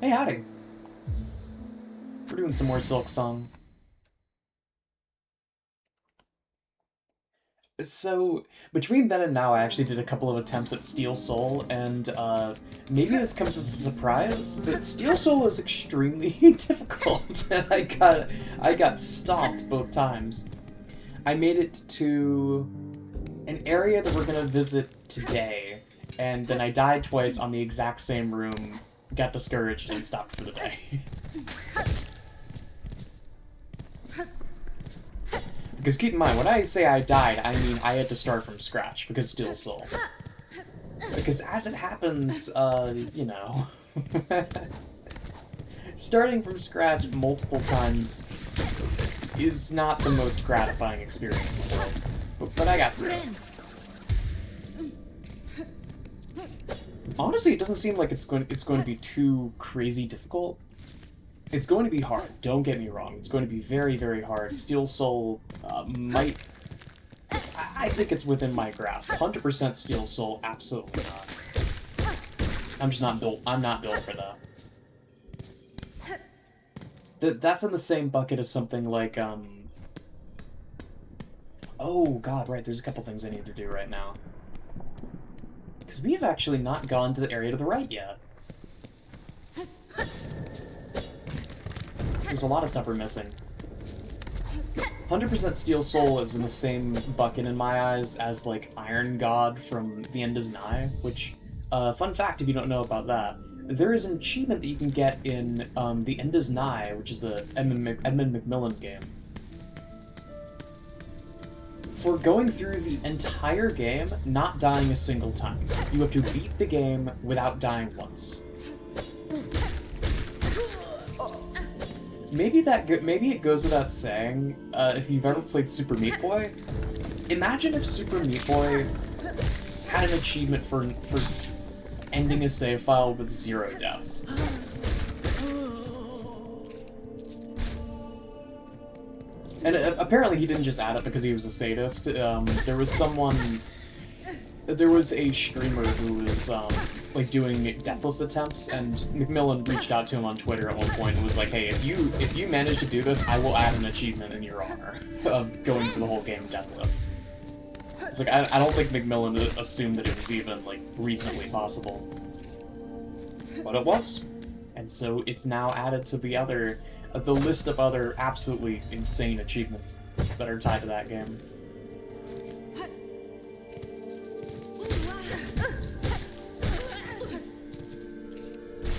Hey, howdy. We're doing some more Silksong. So, between then and now, I actually did a couple of attempts at Steel Soul, and maybe this comes as a surprise, but Steel Soul is extremely difficult, and I got stomped both times. I made it to an area that we're gonna visit today, and then I died twice on the exact same room, got discouraged, and stopped for the day. Because keep in mind, when I say I died, I mean I had to start from scratch, because Steel Soul. Because as it happens, you know... starting from scratch multiple times is not the most gratifying experience in the world. But I got through it. Honestly, it doesn't seem like it's going to be too crazy difficult. It's going to be hard, don't get me wrong. It's going to be very, very hard. Steel Soul might... I think it's within my grasp. 100% Steel Soul, absolutely not. I'm just not built... I'm not built for that. That's in the same bucket as something like, Oh, God, right, there's a couple things I need to do right now. Because we have actually not gone to the area to the right yet. There's a lot of stuff we're missing. 100% Steel Soul is in the same bucket in my eyes as, like, Iron God from The End Is Nigh, which, fun fact if you don't know about that, there is an achievement that you can get in, The End Is Nigh, which is the Edmund McMillen game, for going through the entire game, not dying a single time. You have to beat the game without dying once. Maybe it goes without saying, if you've ever played Super Meat Boy, imagine if Super Meat Boy had an achievement for ending a save file with 0 deaths. And apparently he didn't just add it because he was a sadist. There was a streamer who was, like, doing deathless attempts, and McMillan reached out to him on Twitter at one point and was like, hey, if you manage to do this, I will add an achievement in your honor of going for the whole game deathless. It's like, I don't think McMillan assumed that it was even, like, reasonably possible. But it was. And so it's now added to the list of other absolutely insane achievements that are tied to that game.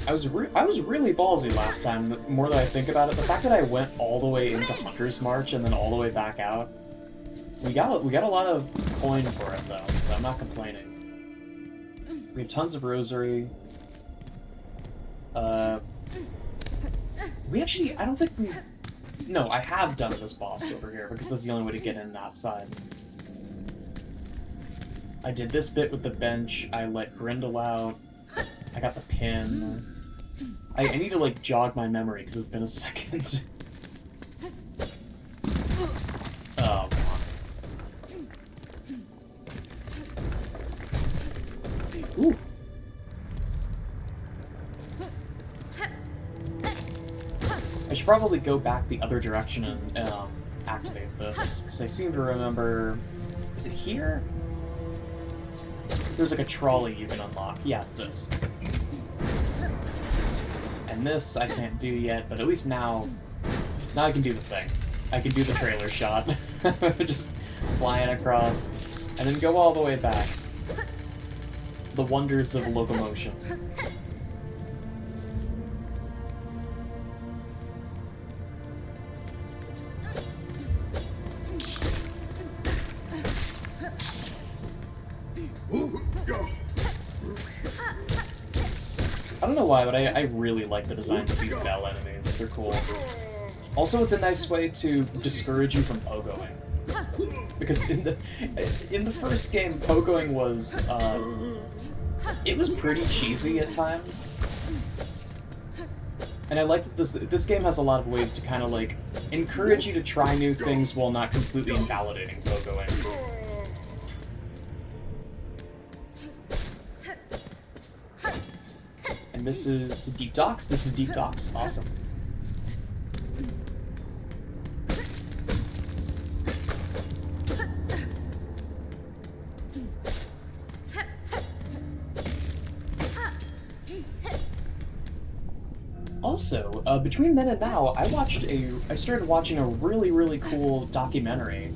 I was really ballsy last time, the more that I think about it. The fact that I went all the way into Hunter's March and then all the way back out, we got a lot of coin for it though, so I'm not complaining. We have tons of rosary. We actually, I don't think we... No, I have done this boss over here, because that's the only way to get in that side. I did this bit with the bench, I let Grindel out, I got the pin. I need to, like, jog my memory, because it's been a second. Oh, come on. Ooh. I should probably go back the other direction and activate this, because I seem to remember... Is it here? There's like a trolley you can unlock. Yeah, it's this. And this I can't do yet, but at least now I can do the thing. I can do the trailer shot. Just flying across, and then go all the way back. The wonders of locomotion. I don't know why, but I really like the designs of these bell enemies. They're cool. Also, it's a nice way to discourage you from pogoing. Because in the first game, pogoing was, it was pretty cheesy at times. And I like that this game has a lot of ways to kind of, like, encourage you to try new things while not completely invalidating pogoing. And this is Deep Docks. This is Deep Docks. Awesome. Also, between then and now, I started watching a really, really cool documentary.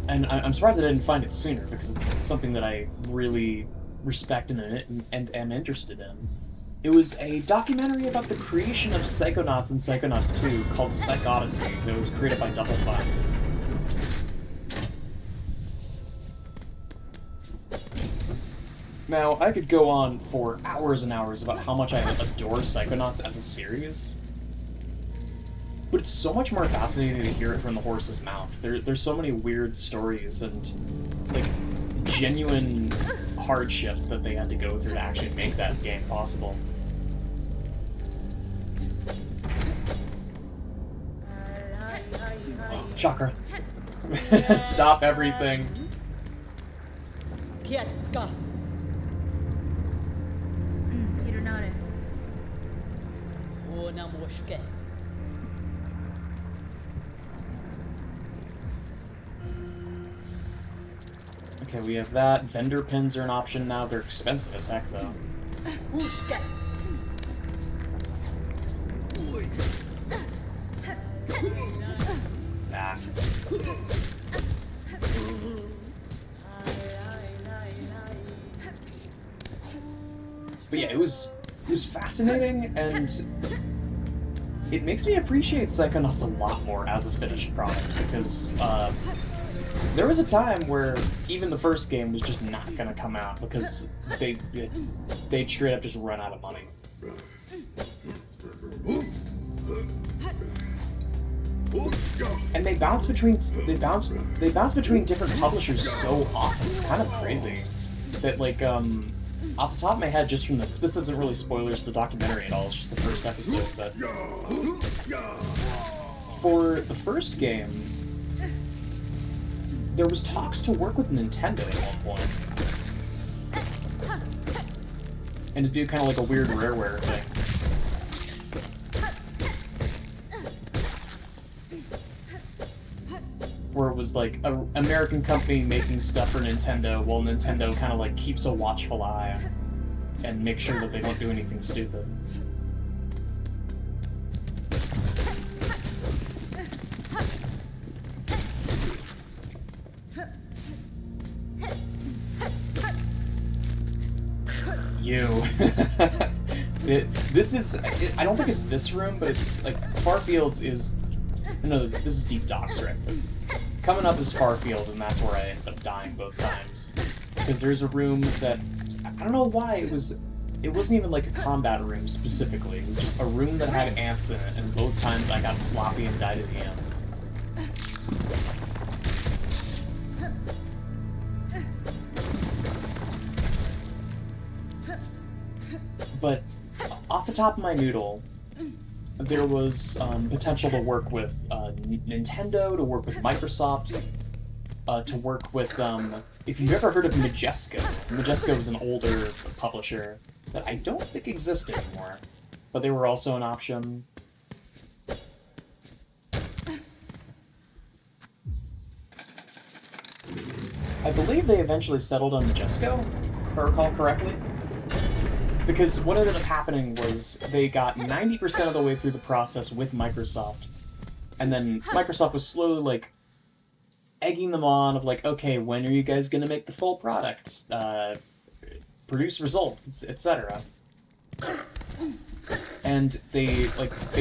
And I'm surprised I didn't find it sooner, because it's something that I really respect and am interested in. It was a documentary about the creation of Psychonauts and Psychonauts 2 called Psych Odyssey that was created by Double Fine. Now, I could go on for hours and hours about how much I adore Psychonauts as a series, but it's so much more fascinating to hear it from the horse's mouth. There's so many weird stories and, like, genuine hardship that they had to go through to actually make that game possible. Oh, chakra. Stop everything. Okay, we have that. Vendor pins are an option now. They're expensive as heck, though. Nah. But yeah, it was fascinating, and it makes me appreciate Psychonauts a lot more as a finished product, because there was a time where even the first game was just not gonna come out because they'd straight up just run out of money. And they bounce between different publishers so often. It's kind of crazy that, like, off the top of my head, just from this isn't really spoilers for the documentary at all. It's just the first episode, but for the first game, there was talks to work with Nintendo at one point, and to do kind of like a weird Rareware thing. Where it was like an American company making stuff for Nintendo, while Nintendo kind of like keeps a watchful eye and makes sure that they don't do anything stupid. You. This is, I don't think it's this room, but it's like, Farfields is, no, this is Deep Docks, right? But coming up is Farfields, and that's where I ended up dying both times. Because there's a room that, I don't know why, it wasn't even like a combat room specifically. It was just a room that had ants in it, and both times I got sloppy and died of the ants. But off the top of my noodle, there was potential to work with Nintendo, to work with Microsoft, to work with, if you've ever heard of Majesco. Majesco was an older publisher that I don't think exists anymore, but they were also an option. I believe they eventually settled on Majesco, if I recall correctly. Because what ended up happening was they got 90% of the way through the process with Microsoft, and then Microsoft was slowly, like, egging them on of, like, okay, when are you guys going to make the full product? Produce results, etc. And they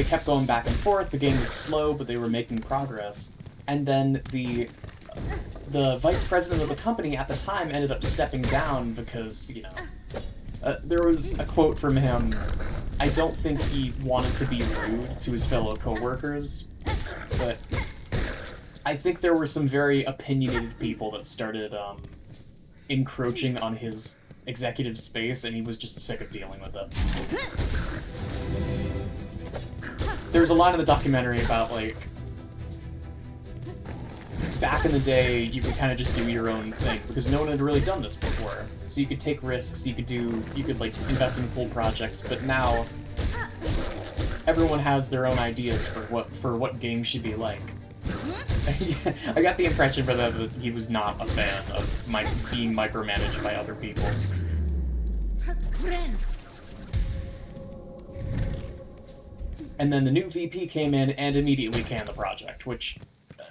kept going back and forth. The game was slow, but they were making progress. And then the vice president of the company at the time ended up stepping down because, you know, there was a quote from him. I don't think he wanted to be rude to his fellow coworkers, but I think there were some very opinionated people that started encroaching on his executive space, and he was just sick of dealing with it. There's a line in the documentary about, like, back in the day, you could kind of just do your own thing, because no one had really done this before. So you could take risks, you could like invest in cool projects, but now everyone has their own ideas for what games should be like. I got the impression for that he was not a fan of being micromanaged by other people. And then the new VP came in and immediately canned the project, which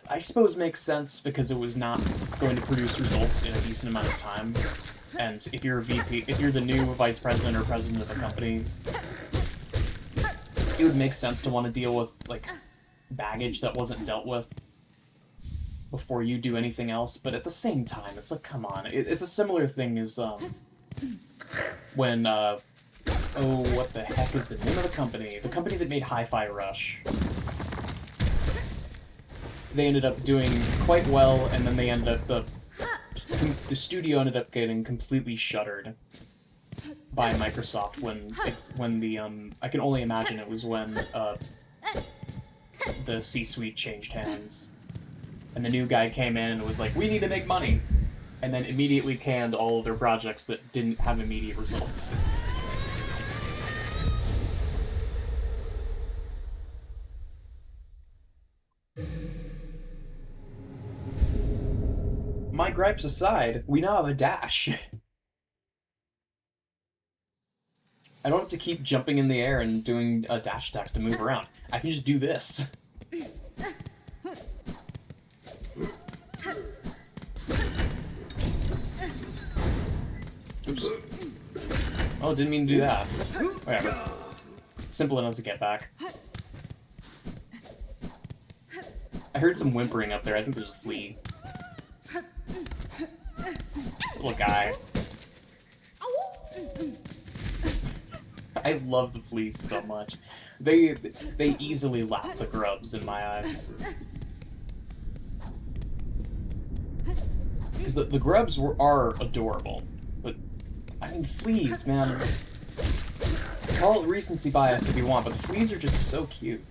I suppose makes sense because it was not going to produce results in a decent amount of time. And if you're a VP, if you're the new vice president or president of a company, it would make sense to want to deal with, like, baggage that wasn't dealt with before you do anything else. But at the same time, it's like, come on. It's a similar thing as, when, oh, what the heck is the name of the company? The company that made Hi-Fi Rush. They ended up doing quite well, and then they ended up, the studio ended up getting completely shuttered by Microsoft when the, I can only imagine it was when, the C-suite changed hands. And the new guy came in and was like, we need to make money! And then immediately canned all of their projects that didn't have immediate results. My gripes aside, we now have a dash. I don't have to keep jumping in the air and doing dash attacks to move around. I can just do this. Oops. Oh, didn't mean to do that. Whatever. Simple enough to get back. I heard some whimpering up there. I think there's a flea. Little guy. I love the fleas so much. They easily lap the grubs in my eyes. Because the grubs are adorable, but I mean fleas, man. Call it recency bias if you want, but the fleas are just so cute.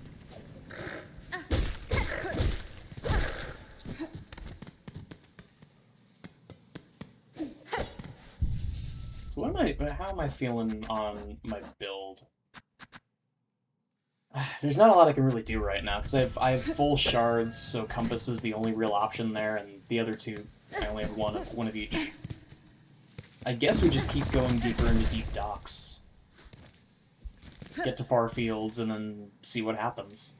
So how am I feeling on my build? There's not a lot I can really do right now, because I have full shards, so Compass is the only real option there, and the other two, I only have one of each. I guess we just keep going deeper into deep docks. Get to far fields, and then see what happens.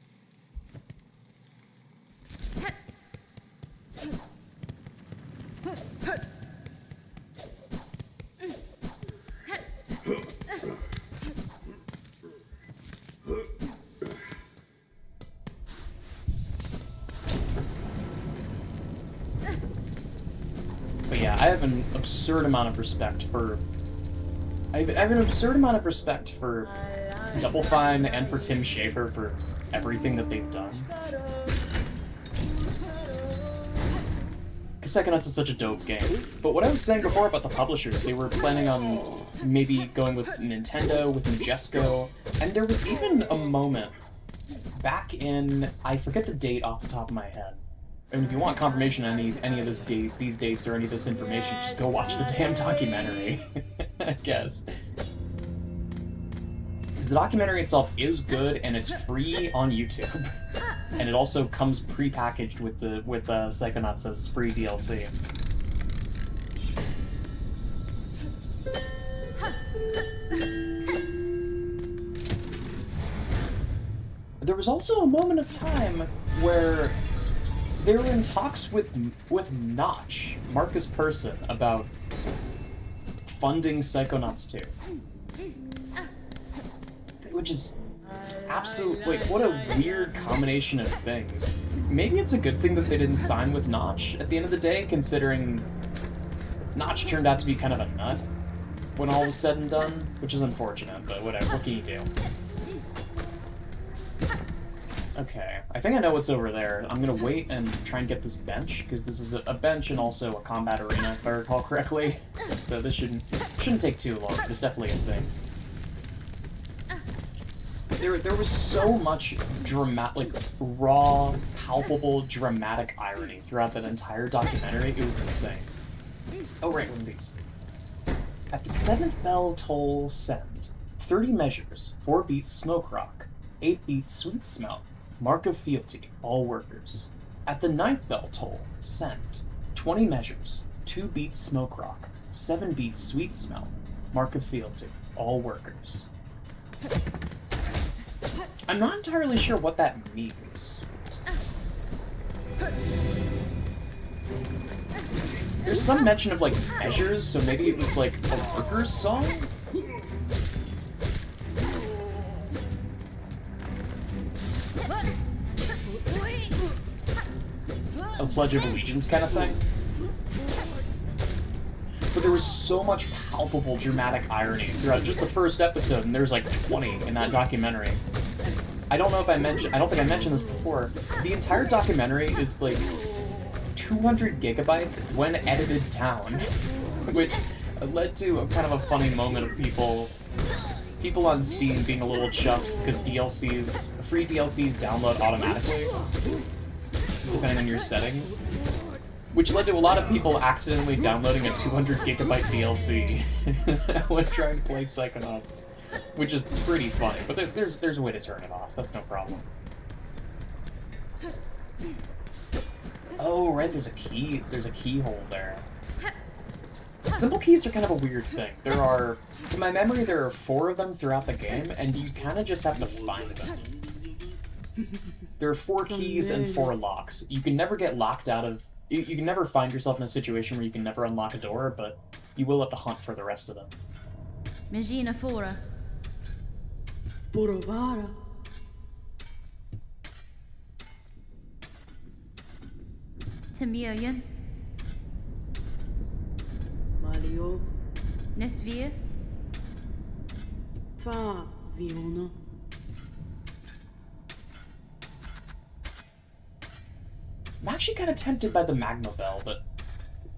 But yeah, I have an absurd amount of respect for... I have an absurd amount of respect for Double Fine and for Tim Schafer for everything that they've done. Because Psychonauts is such a dope game. But what I was saying before about the publishers, they were planning on maybe going with Nintendo, with Majesco, and there was even a moment back in... I forget the date off the top of my head. And if you want confirmation on any of these dates or any of this information, just go watch the damn documentary, I guess. Because the documentary itself is good, and it's free on YouTube. And it also comes pre-packaged with Psychonauts as free DLC. There was also a moment of time where they were in talks with Notch, Marcus Persson, about funding Psychonauts 2. Which is absolutely, like, what a weird combination of things. Maybe it's a good thing that they didn't sign with Notch at the end of the day, considering Notch turned out to be kind of a nut when all was said and done, which is unfortunate, but whatever, what can you do? Okay, I think I know what's over there. I'm gonna wait and try and get this bench, because this is a bench and also a combat arena, if I recall correctly. So this shouldn't take too long, but it's definitely a thing. there was so much like raw, palpable, dramatic irony throughout that entire documentary. It was insane. Oh right, one of these. At the 7th bell toll send, 30 measures, 4 beats smoke rock, 8 beats sweet smell, mark of fealty, all workers. At the 9th bell toll send, 20 measures, 2 beats smoke rock, 7 beats sweet smell, mark of fealty, all workers. I'm not entirely sure what that means. There's some mention of, like, measures, so maybe it was, like, a worker's song? A Pledge of Allegiance kind of thing? But there was so much palpable dramatic irony throughout just the first episode, and there's, like, 20 in that documentary. I don't think I mentioned this before. The entire documentary is, like, 200 gigabytes when edited down, which led to a kind of a funny moment of people on Steam being a little chuffed because free DLCs download automatically, depending on your settings, which led to a lot of people accidentally downloading a 200 gigabyte DLC when trying to play Psychonauts, which is pretty funny, but there's a way to turn it off, that's no problem. Oh, right, there's a keyhole there. Simple keys are kind of a weird thing. To my memory, there are 4 of them throughout the game, and you kind of just have to find them. There are 4 keys and 4 locks. You can never get locked out of... You can never find yourself in a situation where you can never unlock a door, but you will have to hunt for the rest of them. Magina fora. Borovara. Tamirian. Mario. Nesvir. Fa Viona. I'm actually kind of tempted by the Magma Bell, but...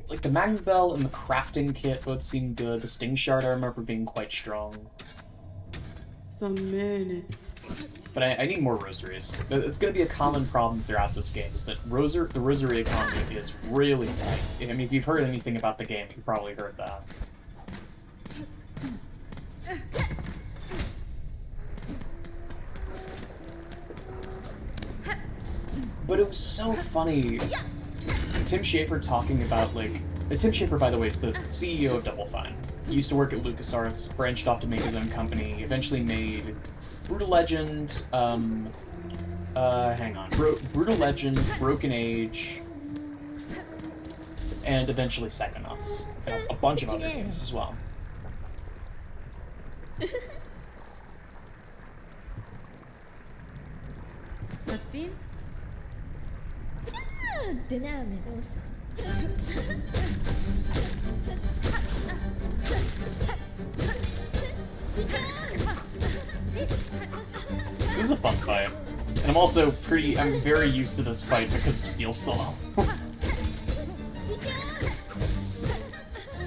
Like, the Magma Bell and the crafting kit both seem good. The Sting Shard I remember being quite strong. Samene. But I need more rosaries. It's going to be a common problem throughout this game, is that the rosary economy is really tight. I mean, if you've heard anything about the game, you've probably heard that. But it was so funny. Tim Schafer talking about, like... Tim Schafer, by the way, is the CEO of Double Fine. He used to work at LucasArts, branched off to make his own company, eventually made Brutal Legend, Brutal Legend, Broken Age, and eventually Psychonauts. And a bunch of other games as well. Taspin? This is a fun fight. And I'm very used to this fight because of Steel Soul.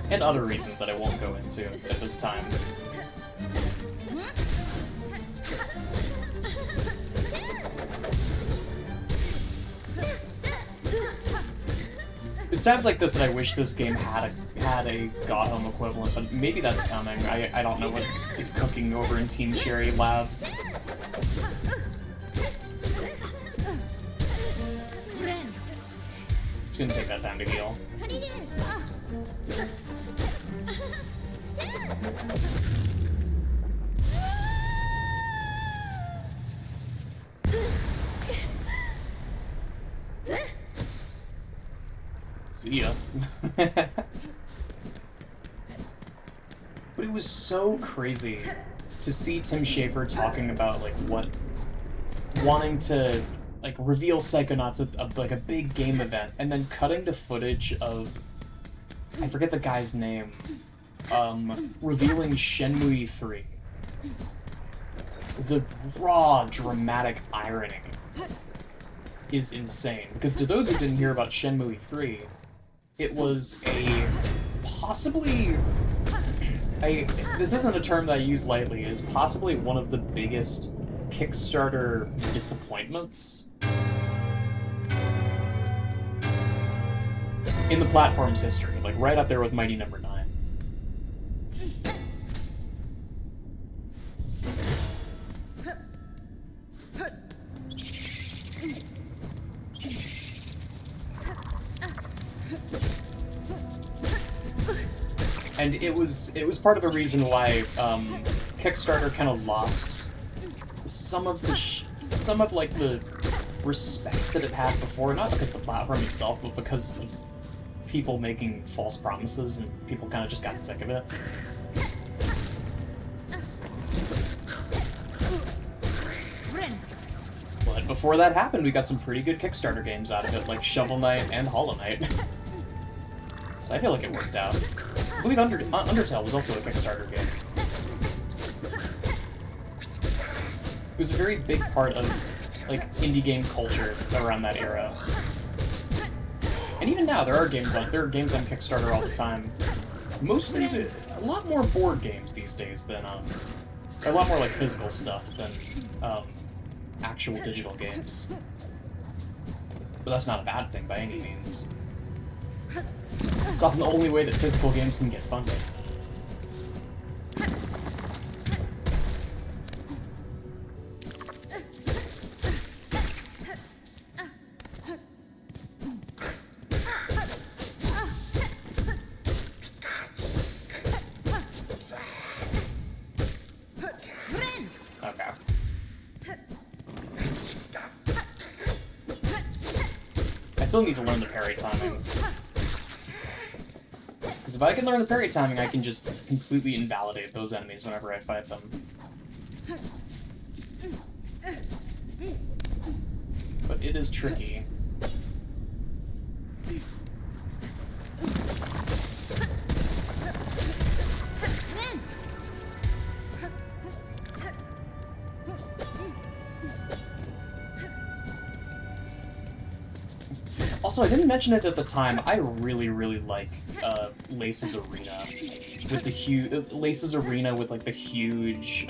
And other reasons that I won't go into at this time. It's times like this that I wish this game had a Gotham equivalent, but maybe that's coming. I don't know what is cooking over in Team Cherry Labs. It's gonna take that time to heal. See ya. But it was so crazy to see Tim Schafer talking about, like, wanting to, like, reveal Psychonauts at like, a big game event, and then cutting to footage of, I forget the guy's name, revealing Shenmue 3. The raw, dramatic irony is insane, because to those who didn't hear about Shenmue 3, it was this isn't a term that I use lightly, it's possibly one of the biggest Kickstarter disappointments in the platform's history, like right up there with Mighty Number 9. And it was part of the reason why Kickstarter kind of lost some of like the respect that it had before, not because of the platform itself, but because of people making false promises, and people kind of just got sick of it. But before that happened, we got some pretty good Kickstarter games out of it, like Shovel Knight and Hollow Knight. So I feel like it worked out. I believe Undertale was also a Kickstarter game. It was a very big part of, like, indie game culture around that era. And even now, there are games on Kickstarter all the time. Mostly, a lot more board games these days than, a lot more, like, physical stuff than, actual digital games. But that's not a bad thing by any means. It's often the only way that physical games can get funded. Okay. I still need to learn the parry timing. Because if I can learn the parry timing, I can just completely invalidate those enemies whenever I fight them. But it is tricky. Also, I didn't mention it at the time, I really, really like Lace's Arena. With the Lace's Arena with, like, the huge,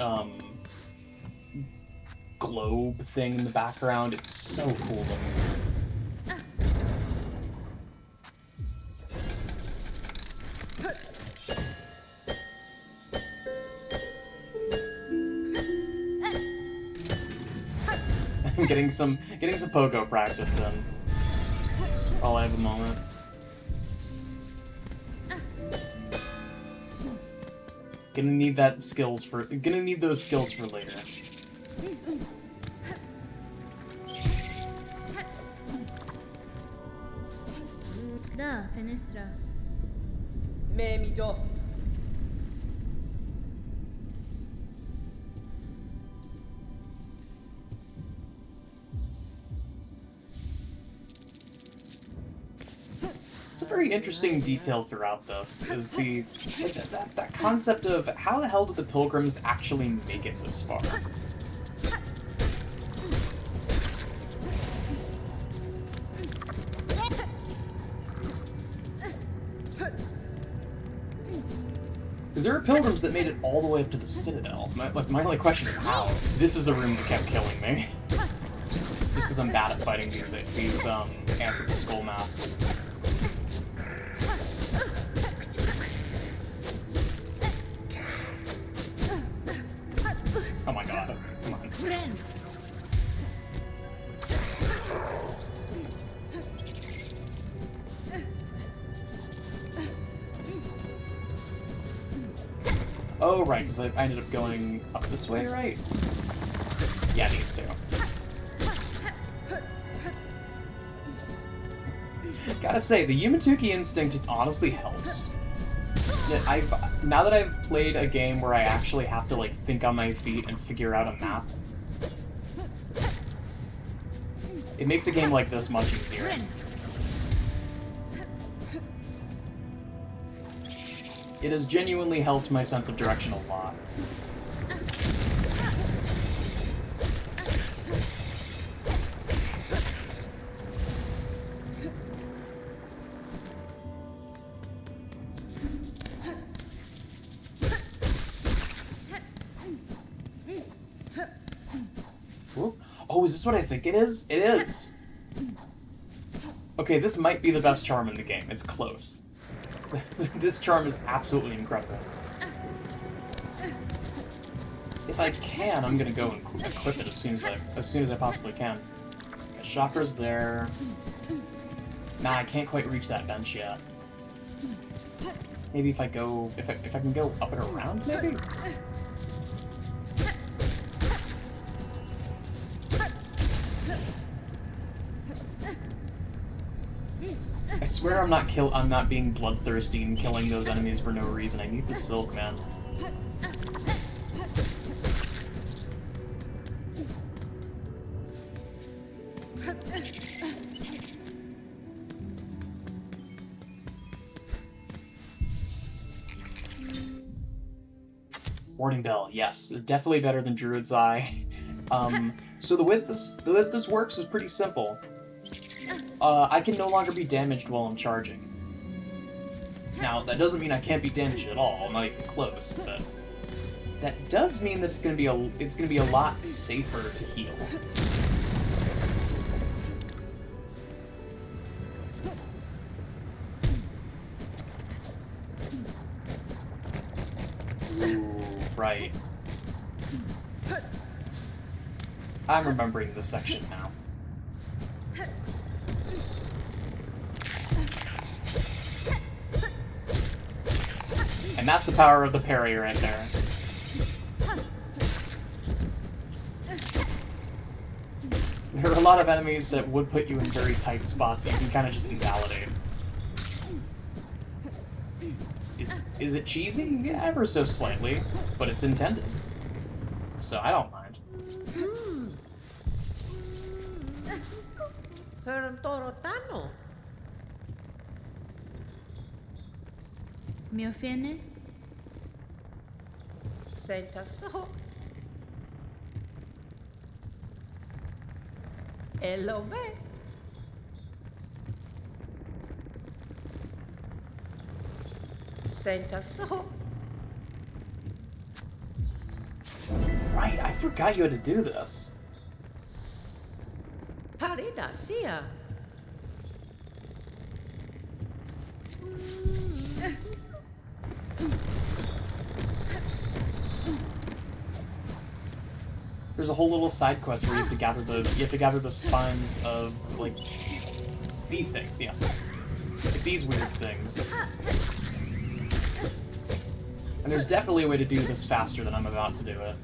globe thing in the background. It's so cool looking. I'm getting some pogo practice in. While I have a moment. Gonna need those skills for later. Da, Fenestra. Me mi do. It's a very interesting detail throughout this, is the that concept of how the hell did the pilgrims actually make it this far? Because there are pilgrims that made it all the way up to the Citadel. My only question is how. This is the room that kept killing me. Just because I'm bad at fighting these ants with the skull masks. Oh my god, come on. Oh, right, because I ended up going up this way, right? Yeah, these two. Gotta say, the Yumatuki instinct honestly helps. Now that I've played a game where I actually have to, like, think on my feet and figure out a map, it makes a game like this much easier. It has genuinely helped my sense of direction a lot. Oh, is this what I think it is? It is! Okay, this might be the best charm in the game. It's close. This charm is absolutely incredible. If I can, I'm gonna go and equip it as soon as I possibly can. Okay, chakra's there. Nah, I can't quite reach that bench yet. Maybe if I can go up and around, maybe? I swear I'm not being bloodthirsty and killing those enemies for no reason. I need the silk, man. Warning bell, yes, definitely better than Druid's Eye. So the way this works is pretty simple. I can no longer be damaged while I'm charging. Now, that doesn't mean I can't be damaged at all, not even close, but that does mean that it's gonna be a lot safer to heal. Ooh, right. I'm remembering this section now. And that's the power of the parry right there. There are a lot of enemies that would put you in very tight spots that you can kind of just invalidate. Is it cheesy? Yeah, ever so slightly, but it's intended. So I don't mind. Mi offende? Senta so. Hello, babe. Senta so. Right, I forgot you had to do this. Parida, sia. There's a whole little side quest where you have to gather the spines of like these things. Yes, it's these weird things. And there's definitely a way to do this faster than I'm about to do it.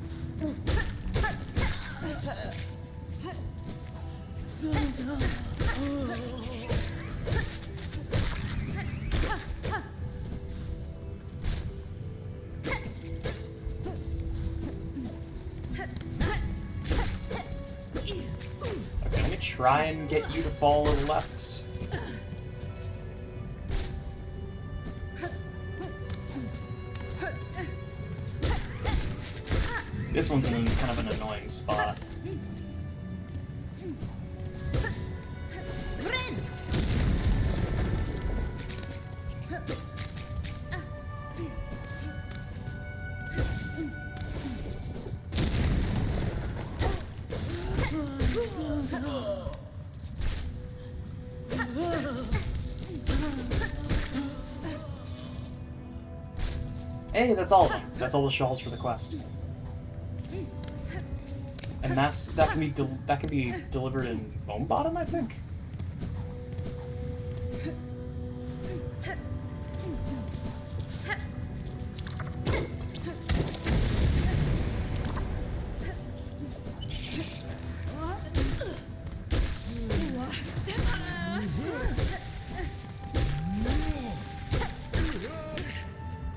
Okay, let me try and get you to fall to the left. This one's in kind of an annoying spot. Hey, that's all of them. That's all the shells for the quest. And that can be delivered in Bone Bottom, I think.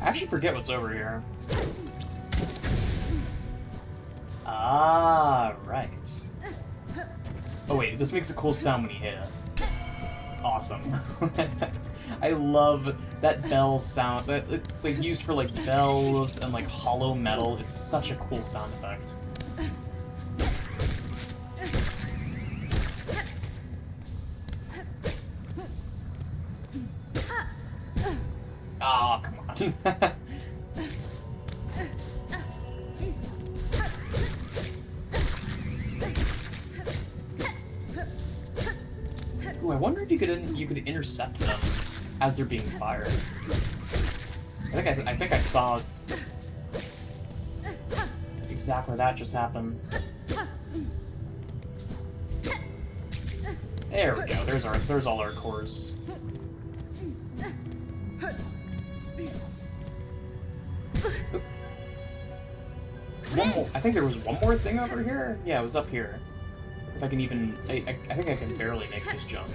I actually forget what's over here. Ah, right. Oh wait, this makes a cool sound when you hit it. Awesome. I love that bell sound. It's like used for like bells and like hollow metal. It's such a cool sound effect. Oh, come on. if you could intercept them as they're being fired. I think I saw exactly that just happen. There we go. There's all our cores. Oop. One more. I think there was one more thing over here. Yeah, it was up here. If I can even, I think I can barely make this jump.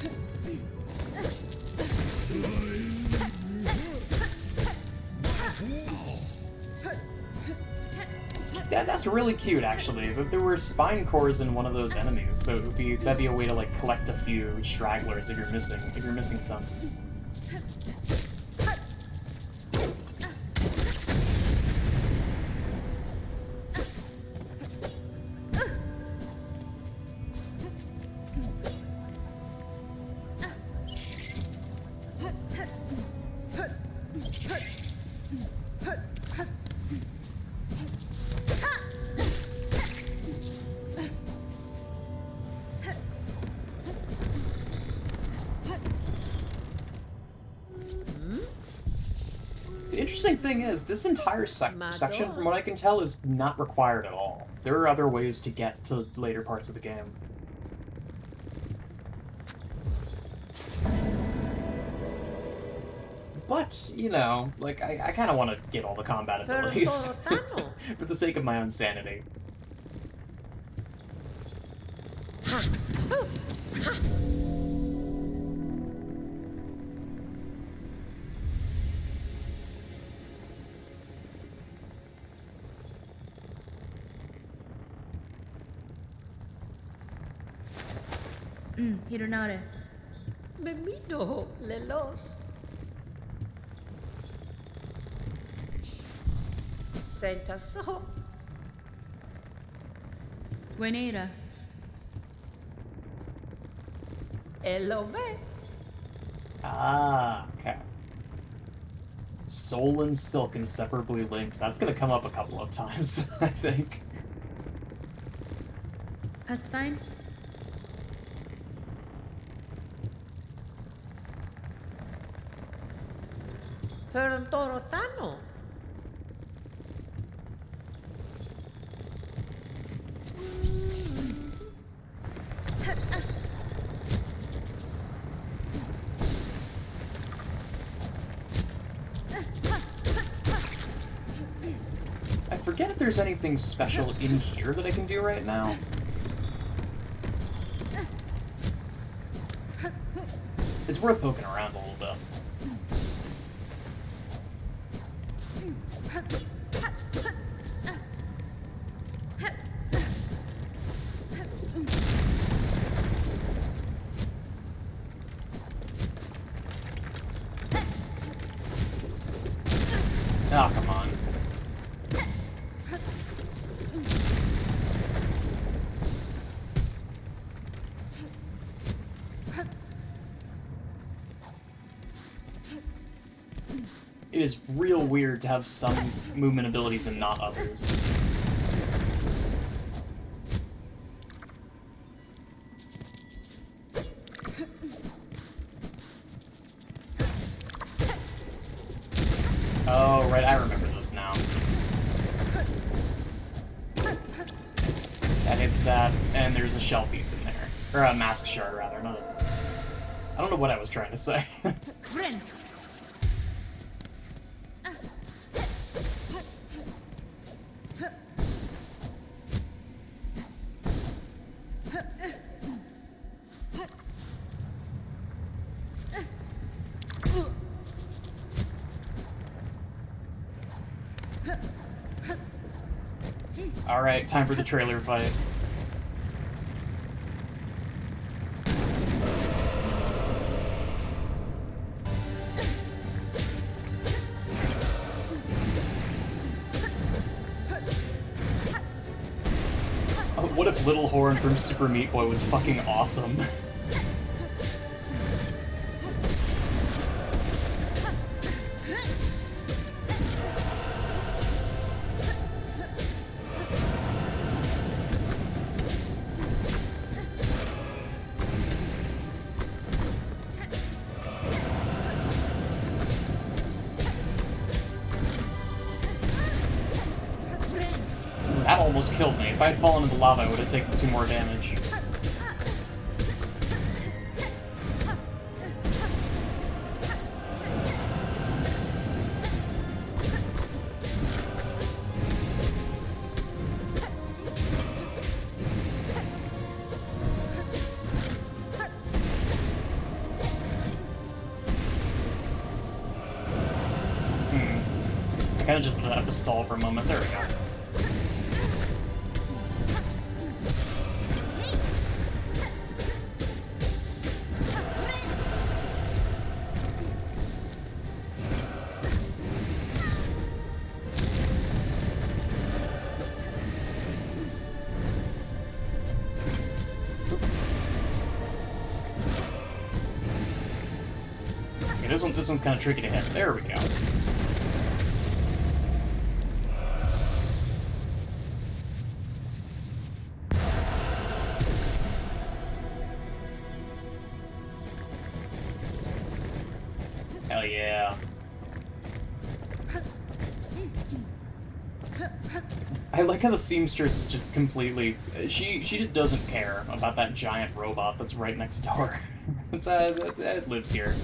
That's really cute, actually. But there were spine cores in one of those enemies, so that'd be a way to like collect a few stragglers if you're missing some. The interesting thing is, this entire section, from what I can tell, is not required at all. There are other ways to get to later parts of the game. But, you know, like, I kind of want to get all the combat abilities for the sake of my own sanity. Hironare. Memito, lelos. Sentaso. Buenera. Elobe. Ah, okay. Soul and Silk inseparably linked. That's gonna come up a couple of times, I think. That's fine. Torotano. I forget if there's anything special in here that I can do right now. It's worth poking around a little bit. Oh, come on. It is real weird to have some movement abilities and not others. Oh, right, I remember this now. That hits that, and there's a shell piece in there. Or a mask shard, rather. Not a... I don't know what I was trying to say. Alright, time for the trailer fight. Oh, what if Little Horn from Super Meat Boy was fucking awesome? That almost killed me. If I had fallen in the lava, I would have taken 2 more damage. I kind of just have to stall for a moment. There we go. Okay, this one's kind of tricky to hit. There we go. Hell yeah. I like how the seamstress is just completely... She just doesn't care about that giant robot that's right next door. It lives here.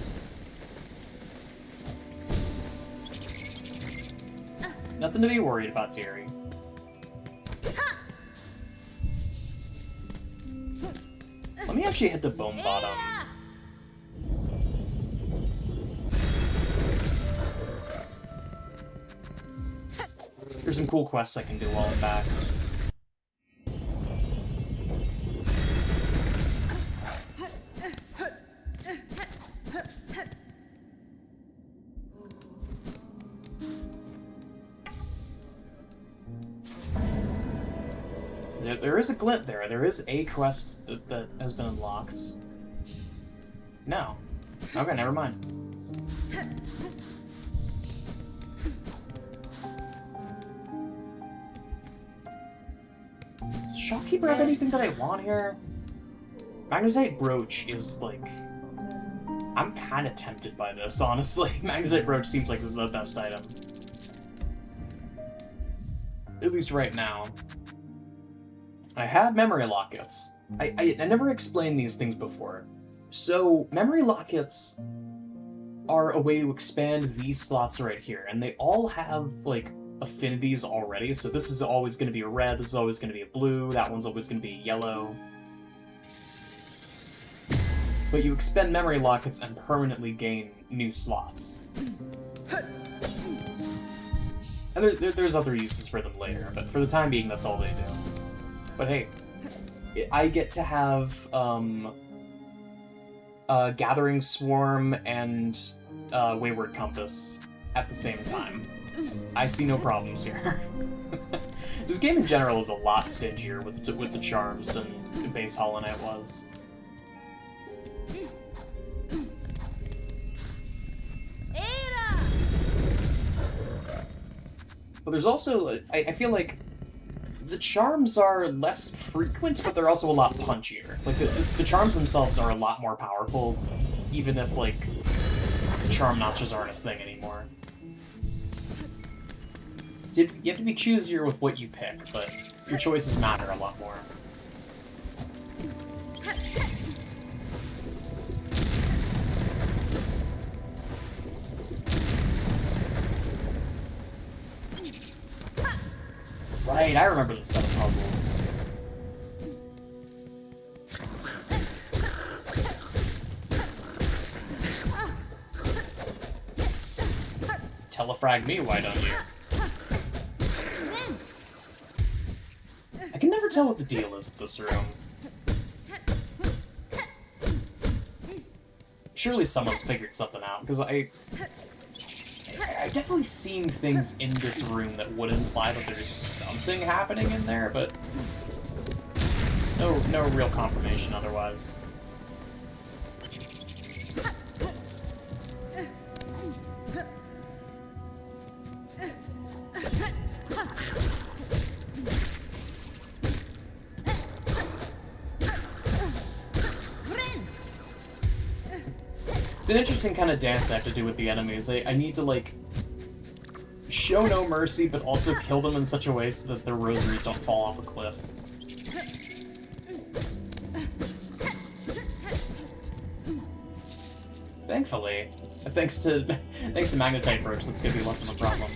Nothing to be worried about, dearie. Let me actually head to Bone Bottom. There's some cool quests I can do while I'm back. There is a glint there. There is a quest that has been unlocked. No. Okay, never mind. Does Shopkeeper have anything that I want here? Magnetite Brooch is, like... I'm kind of tempted by this, honestly. Magnetite Brooch seems like the best item. At least right now. I have memory lockets. I never explained these things before. So, memory lockets are a way to expand these slots right here, and they all have, like, affinities already, so this is always going to be a red, this is always going to be a blue, that one's always going to be a yellow. But you expend memory lockets and permanently gain new slots. And there's other uses for them later, but for the time being, that's all they do. But hey, I get to have Gathering Swarm and Wayward Compass at the same time. I see no problems here. This game in general is a lot stingier with the charms than base Hollow Knight was. But there's also, I feel like, the charms are less frequent, but they're also a lot punchier. Like, the charms themselves are a lot more powerful, even if, like, charm notches aren't a thing anymore. You have to be choosier with what you pick, but your choices matter a lot more. Right, I remember the set of puzzles. Telefrag me, why don't you? I can never tell what the deal is with this room. Surely someone's figured something out, because I've definitely seen things in this room that would imply that there's something happening in there, but no real confirmation otherwise. It's an interesting kind of dance I have to do with the enemies. I need to, like, show no mercy, but also kill them in such a way so that their rosaries don't fall off a cliff. Thankfully, thanks to Magnetite Roach, that's gonna be less of a problem.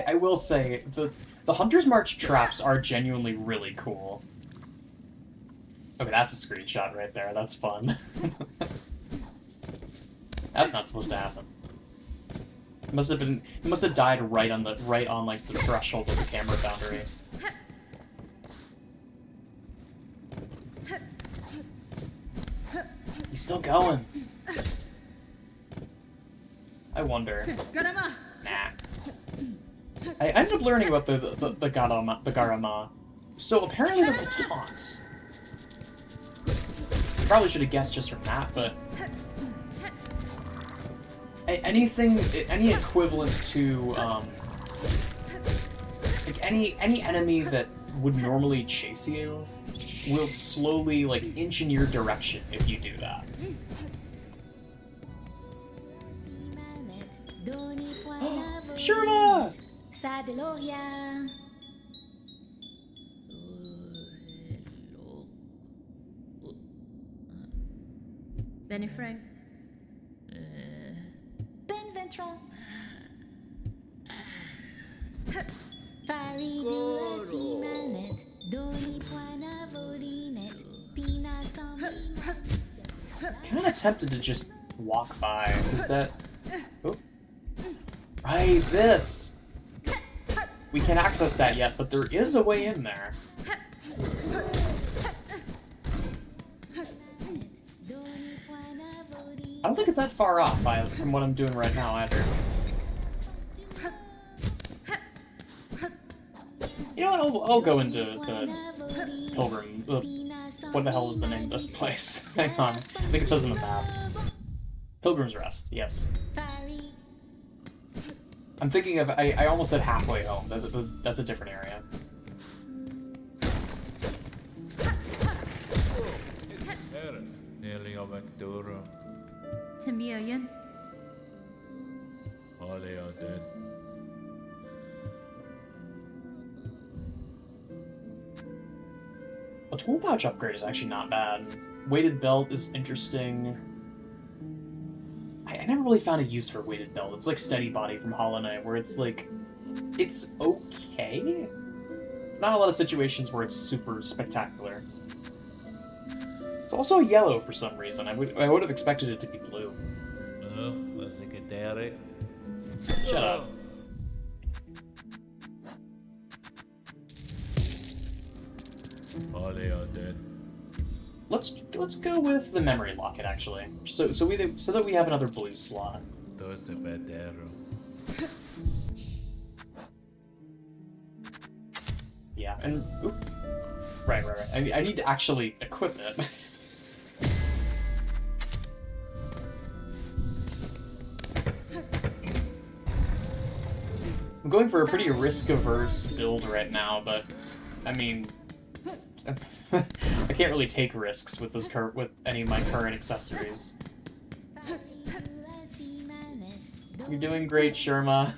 I will say, the Hunter's March traps are genuinely really cool. Okay, that's a screenshot right there. That's fun. That's not supposed to happen. It must have died right on like the threshold of the camera boundary. He's still going. I wonder. Nah. I ended up learning about the Garama. So apparently that's a taunt. Probably should have guessed just from that, but any equivalent to like any enemy that would normally chase you will slowly like inch in your direction if you do that. Sherma! Benny Frank. Ben Ventron. Faridula Simanet. Doni Poina Volinet. Pina Kind of tempted to just walk by. Is that? Oh. Right, this. We can't access that yet, but there is a way in there. I don't think it's that far off from what I'm doing right now either. You know what? I'll go into the Pilgrim. What the hell is the name of this place? Hang on. I think it says in the map. Pilgrim's Rest. Yes. I'm thinking of. I almost said halfway home. That's a different area. Tamiyan. A tool pouch upgrade is actually not bad. Weighted belt is interesting. I never really found a use for weighted belt. It's like Steady Body from Hollow Knight, where it's like, it's okay. It's not a lot of situations where it's super spectacular. It's also yellow for some reason. I would have expected it to be blue. Shut up. Let's go with the memory locket actually. So that we have another blue slot. Yeah, and oop. Right. I need to actually equip it. I'm going for a pretty risk-averse build right now, but I mean, I can't really take risks with with any of my current accessories. You're doing great, Sherma.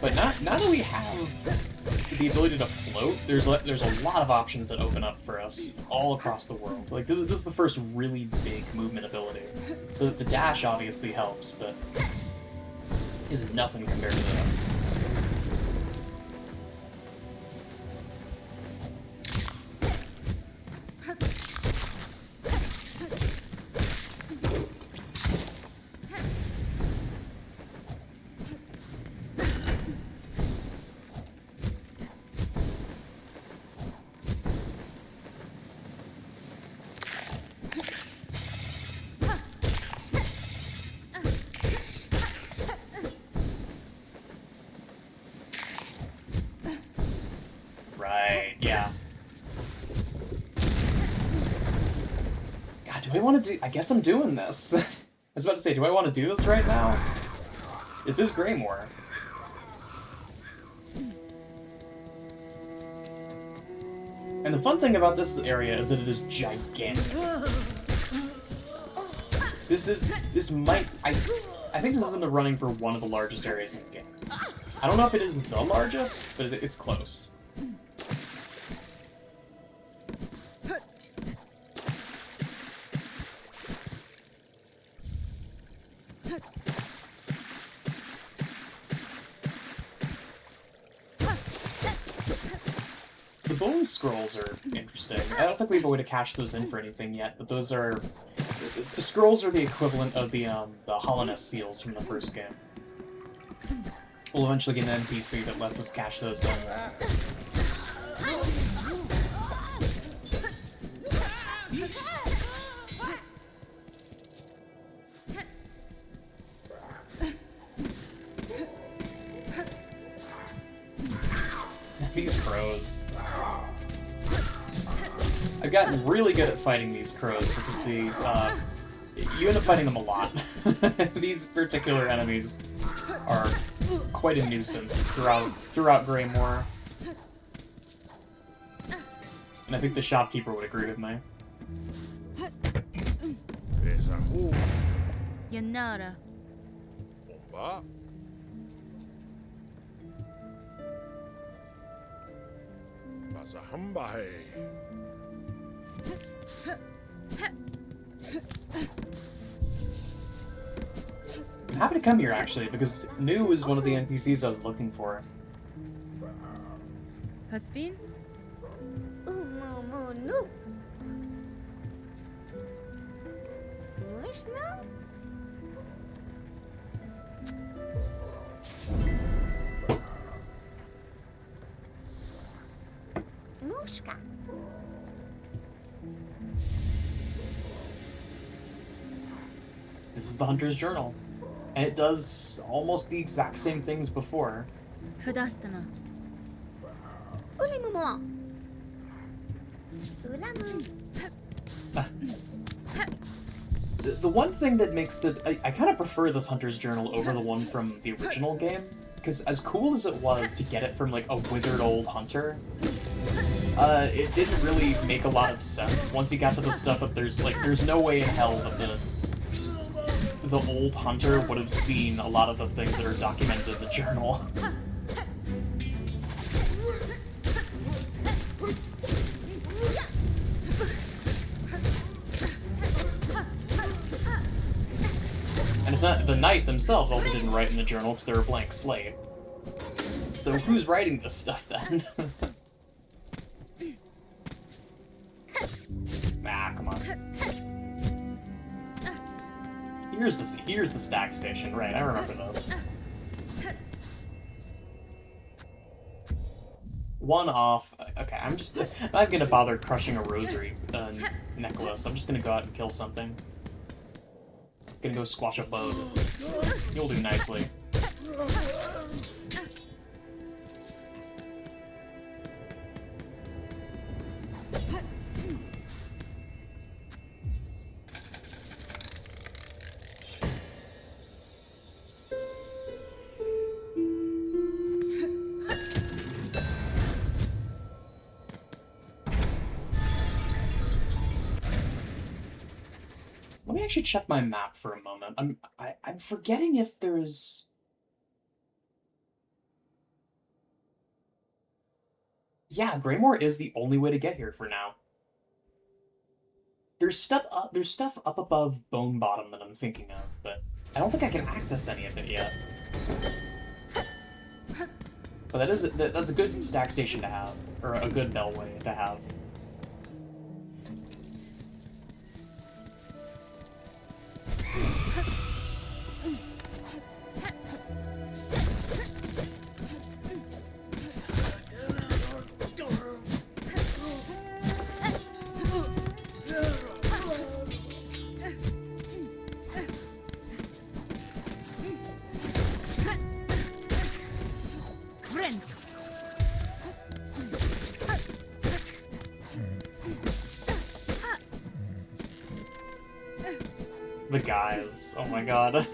But now that we have the ability to float, there's a lot of options that open up for us all across the world. Like this is the first really big movement ability. The dash obviously helps, but is nothing compared to this. Do I want to do... I guess I'm doing this. I was about to say, do I want to do this right now? This is Greymore. And the fun thing about this area is that it is gigantic. This might... I think this is in the running for one of the largest areas in the game. I don't know if it is the largest, but it's close. The bone scrolls are interesting. I don't think we have a way to cash those in for anything yet, but those are... The scrolls are the equivalent of the Hollowness seals from the first game. We'll eventually get an NPC that lets us cash those in. These crows. I've gotten really good at fighting these crows because you end up fighting them a lot. These particular enemies are quite a nuisance throughout Greymore. And I think the shopkeeper would agree with me. Yanara. I'm happy to come here, actually, because New is one of the NPCs I was looking for. Husband? Umumu Muis now? Muska. This is the Hunter's Journal, and it does almost the exact same things before. Fudastama. Ulimumo. Ulamu. The one thing that makes I kind of prefer this Hunter's Journal over the one from the original game, because as cool as it was to get it from like a withered old hunter, it didn't really make a lot of sense once you got to the stuff that there's no way in hell that the old hunter would have seen a lot of the things that are documented in the journal. And it's not the knight themselves also didn't write in the journal because they're a blank slate. So who's writing this stuff then? Ah, come on. Here's the stack station, right? I remember this. One off. Okay, I'm not gonna bother crushing a rosary necklace. I'm just gonna go out and kill something. Gonna go squash a bug. You'll do nicely. Let me actually check my map for a moment. I'm forgetting if there's... Yeah, Greymore is the only way to get here for now. There's stuff up above Bone Bottom that I'm thinking of, but I don't think I can access any of it yet. But that's a good stack station to have, or a good bellway to have. The guys. Oh my god.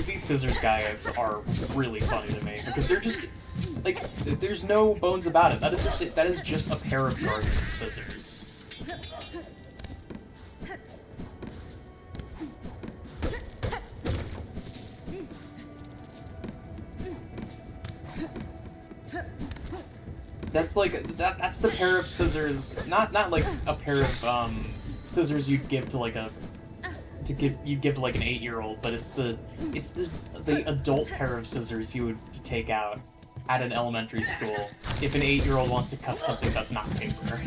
These scissors guys are really funny to me because they're just like there's no bones about it. That is just a pair of gardening scissors. That's like that's the pair of scissors, not like a pair of scissors you'd give to like you'd give to like an 8-year-old, but it's the adult pair of scissors you would take out at an elementary school if an 8-year-old wants to cut something that's not paper.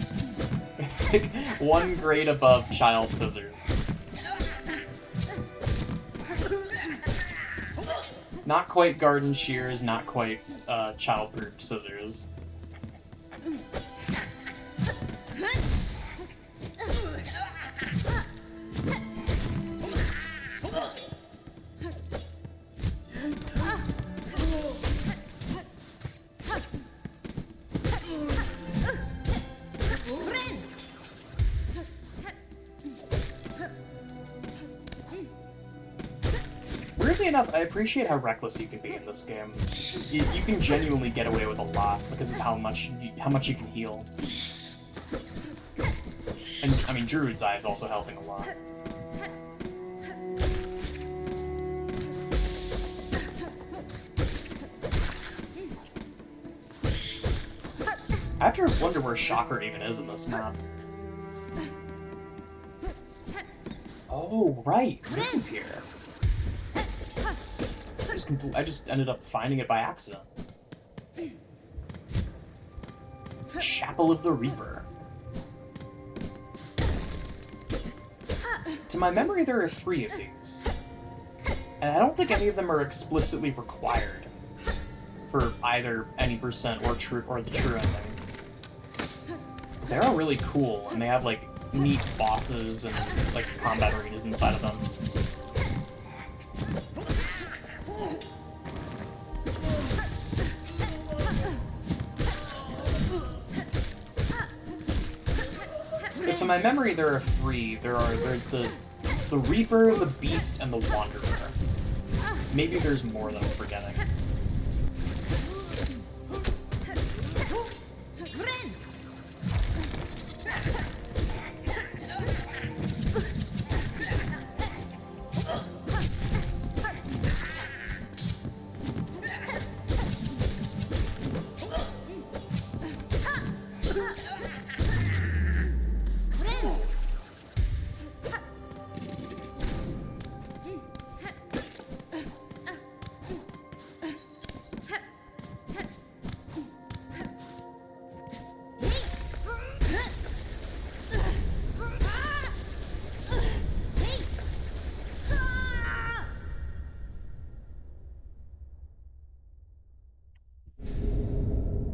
It's like one grade above child scissors. Not quite garden shears, not quite child-proof scissors. Weirdly enough, I appreciate how reckless you can be in this game. You can genuinely get away with a lot because of how much you can heal. And, I mean, Druid's Eye is also helping a lot. I have to wonder where Shocker even is in this map. Oh, right, this is here. I just ended up finding it by accident. Chapel of the Reaper. To my memory, there are 3 of these. And I don't think any of them are explicitly required for either any percent or the true ending. They're all really cool, and they have like neat bosses and like combat arenas inside of them. To my memory, there are 3. There's the Reaper, the Beast, and the Wanderer. Maybe there's more that I'm forgetting.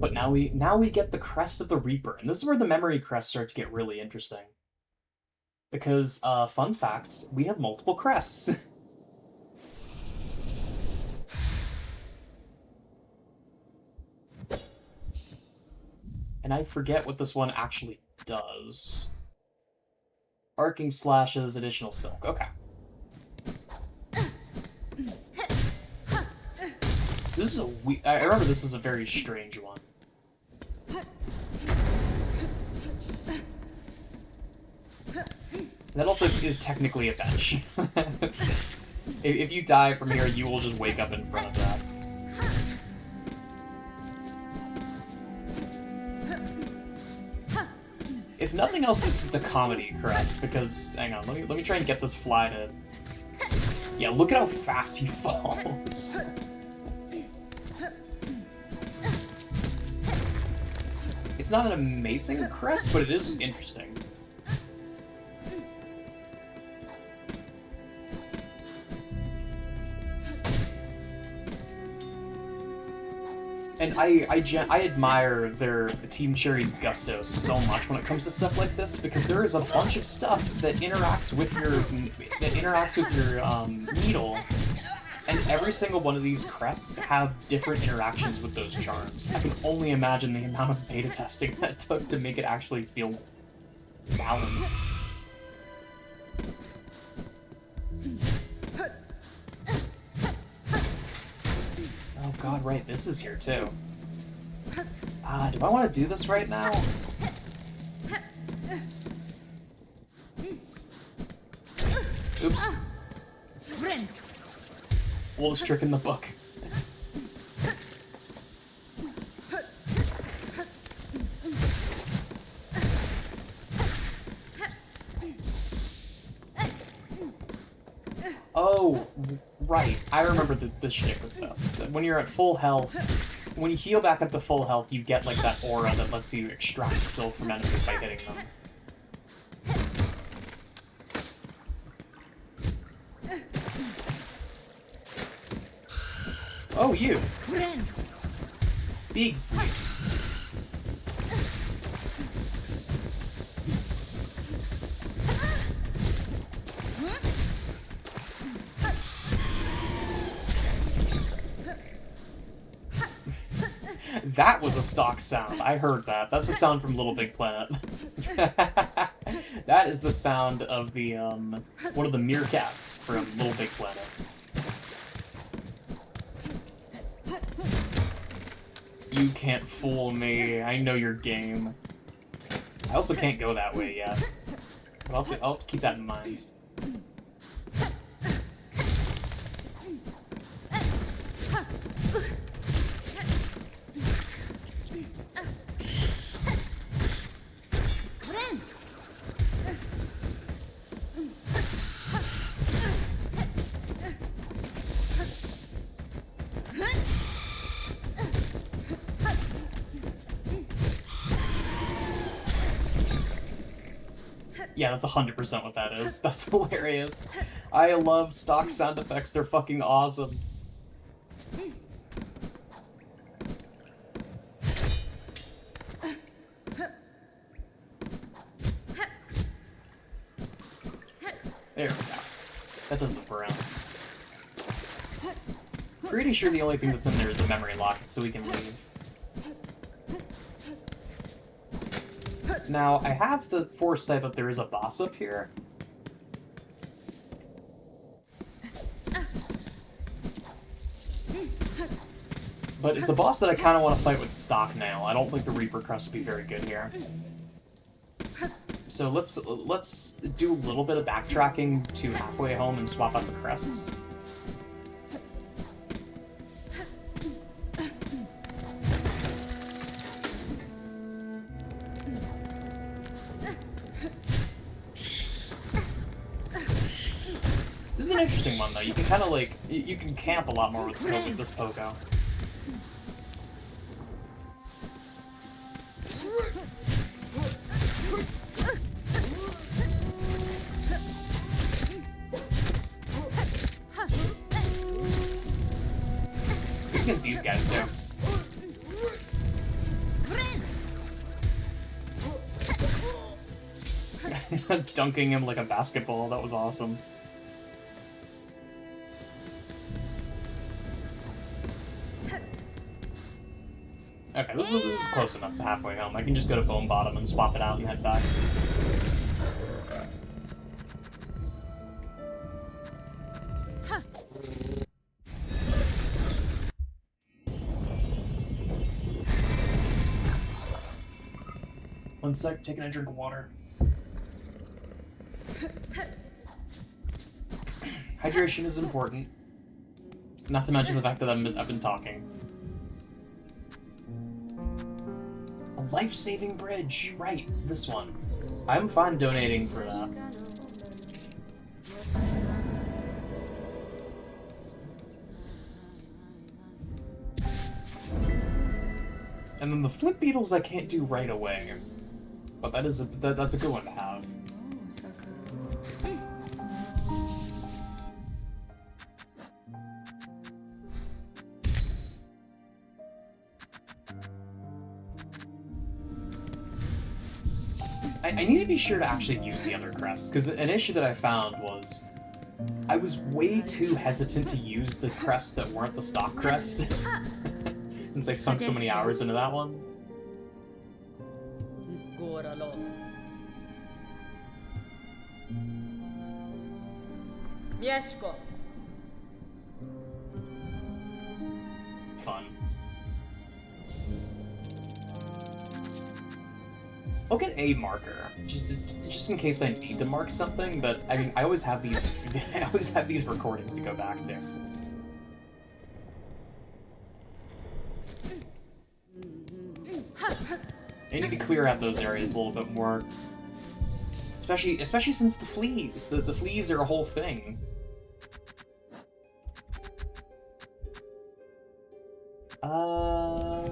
But now we get the Crest of the Reaper, and this is where the memory crests start to get really interesting. Because, fun fact, we have multiple crests. And I forget what this one actually does. Arcing slashes, additional silk. Okay. This is I remember this is a very strange one. That also is technically a bench. If you die from here, you will just wake up in front of that. If nothing else, this is the comedy crest, because, hang on, let me try and get this fly to... Yeah, look at how fast he falls. It's not an amazing crest, but it is interesting. And I admire their Team Cherry's gusto so much when it comes to stuff like this, because there is a bunch of stuff that interacts with your needle, And every single one of these crests have different interactions with those charms. I can only imagine the amount of beta testing that took to make it actually feel balanced. Oh god, right, this is here too. Do I want to do this right now? Oops. Oldest trick in the book. Oh, right. I remember the shtick with this. That when you're at full health, when you heal back up to full health, you get like that aura that lets you extract silk from enemies by hitting them. Oh, you! Big flea. That was a stock sound. I heard that. That's a sound from Little Big Planet. That is the sound of the, one of the meerkats from Little Big Planet. You can't fool me. I know your game. I also can't go that way yet. But I'll have to keep that in mind. Yeah, that's 100% what that is. That's hilarious. I love stock sound effects. They're fucking awesome. There we go. That does loop around. Pretty sure the only thing that's in there is the memory locket, so we can leave. Now, I have the foresight that there is a boss up here. But it's a boss that I kind of want to fight with stock now. I don't think the Reaper Crest would be very good here. So let's do a little bit of backtracking to halfway home and swap out the crests. This is an interesting one, though. You can kind of, like, you can camp a lot more with this Pogo. It's good against these guys, too. Dunking him like a basketball, that was awesome. Okay, this is close enough to halfway home. I can just go to Bone Bottom and swap it out and head back. One sec, taking a drink of water. Hydration is important. Not to mention the fact that I've been talking. A life-saving bridge! Right, this one. I'm fine donating for that. And then the flint beetles I can't do right away. But that's a good one to have. I need to be sure to actually use the other crests, because an issue that I found was I was way too hestant to use the crests that weren't the stock crest. Since I sunk so many hours into that one. Fun. I'll get a marker, just in case I need to mark something. But I mean, I always have these, I always have these recordings to go back to. I need to clear out those areas a little bit more, especially since the fleas. The fleas are a whole thing.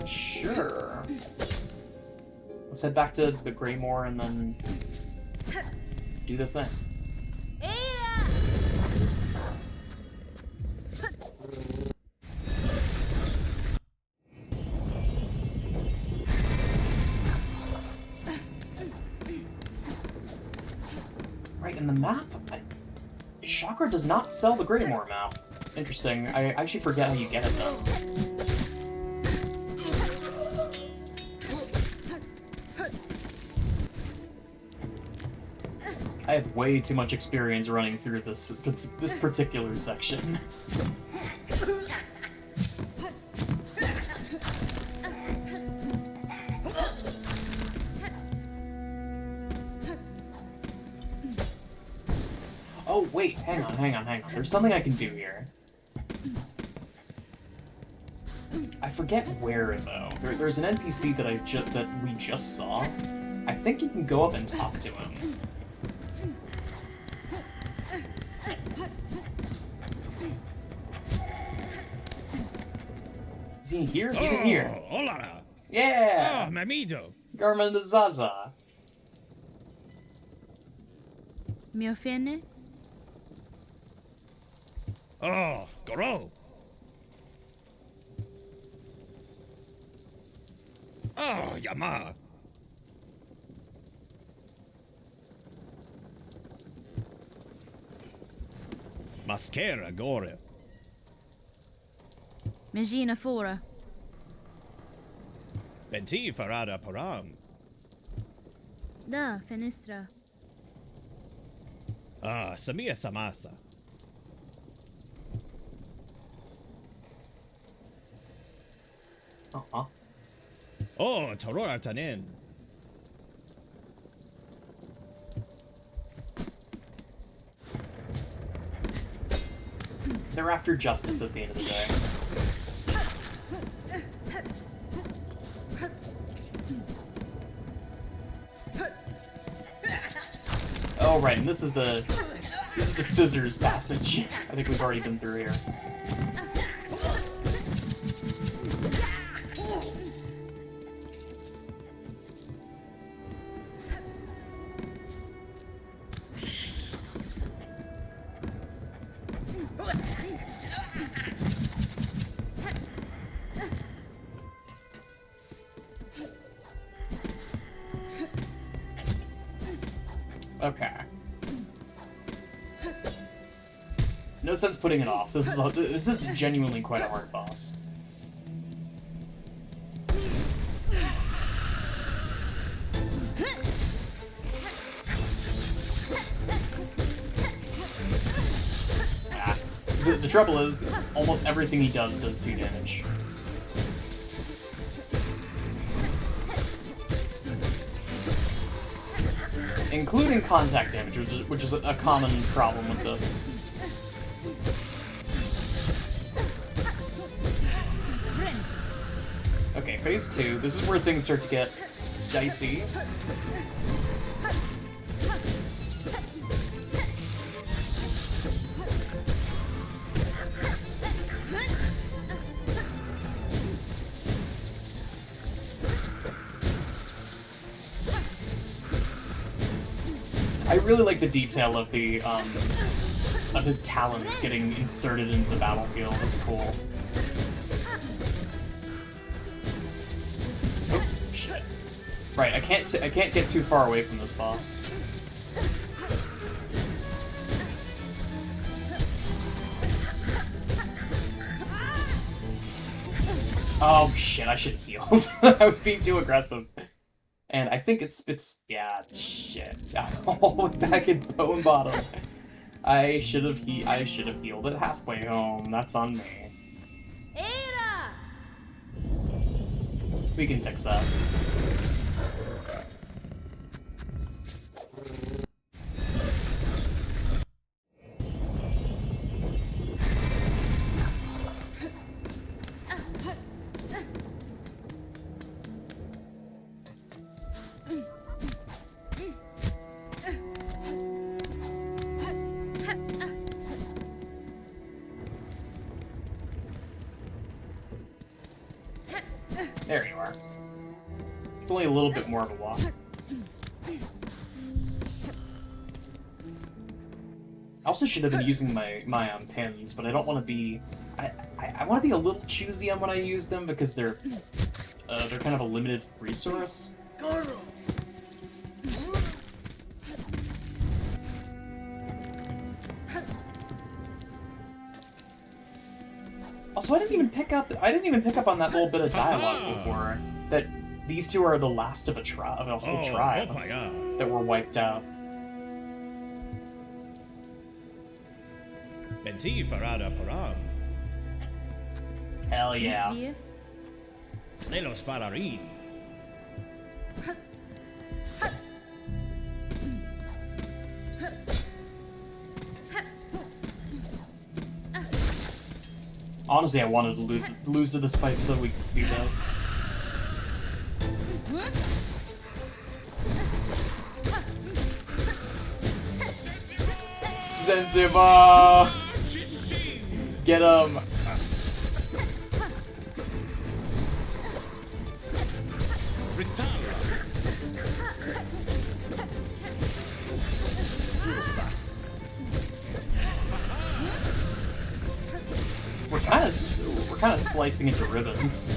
Sure. Let's head back to the Greymoor and then do the thing. Right, in the map, Chakra does not sell the Greymoor map. Interesting. I actually forget how you get it though. I have way too much experience running through this particular section. Oh wait, hang on. There's something I can do here. I forget where though. There's an NPC that we just saw. I think you can go up and talk to him. Is he here? He's in here. Hola. Yeah! Ah, Mamido. Garmin de Zaza. Mi offende? Oh, Goro. Oh, Yama. Mascara Gore. Megina fora. Benti Farada Param. Da, fenestra. Ah, Samia Samasa. Uh-huh. Oh, Torora Tanin. They're after justice at the end of the day. Oh right, and this is the scissors passage. I think we've already been through here. Okay. No sense putting it off. This is genuinely quite a hard boss. Ah. The trouble is, almost everything he does 2 damage. Including contact damage, which is a common problem with this. Okay, phase 2. This is where things start to get dicey. I really like the detail of the of his talons getting inserted into the battlefield. It's cool. Oh shit! Right, I can't get too far away from this boss. Oh shit, I should have healed. I was being too aggressive. And I think yeah, shit. All the way back in Bone Bottom. I should have healed it halfway home. That's on me. Ada! We can fix that. There you are. It's only a little bit more of a walk. I also should have been using my pins, but I don't want to be. I want to be a little choosy on when I use them because they're kind of a limited resource. Also, I didn't even pick up on that little bit of dialogue before. That these two are the last of a whole tribe Oh my god. that were wiped out. Benti farada parang. Hell yeah. Miss Lelos pararin. Honestly, I wanted to lose to this fight so that we could see this. Zanzibar! Get him! We're kind of slicing into ribbons.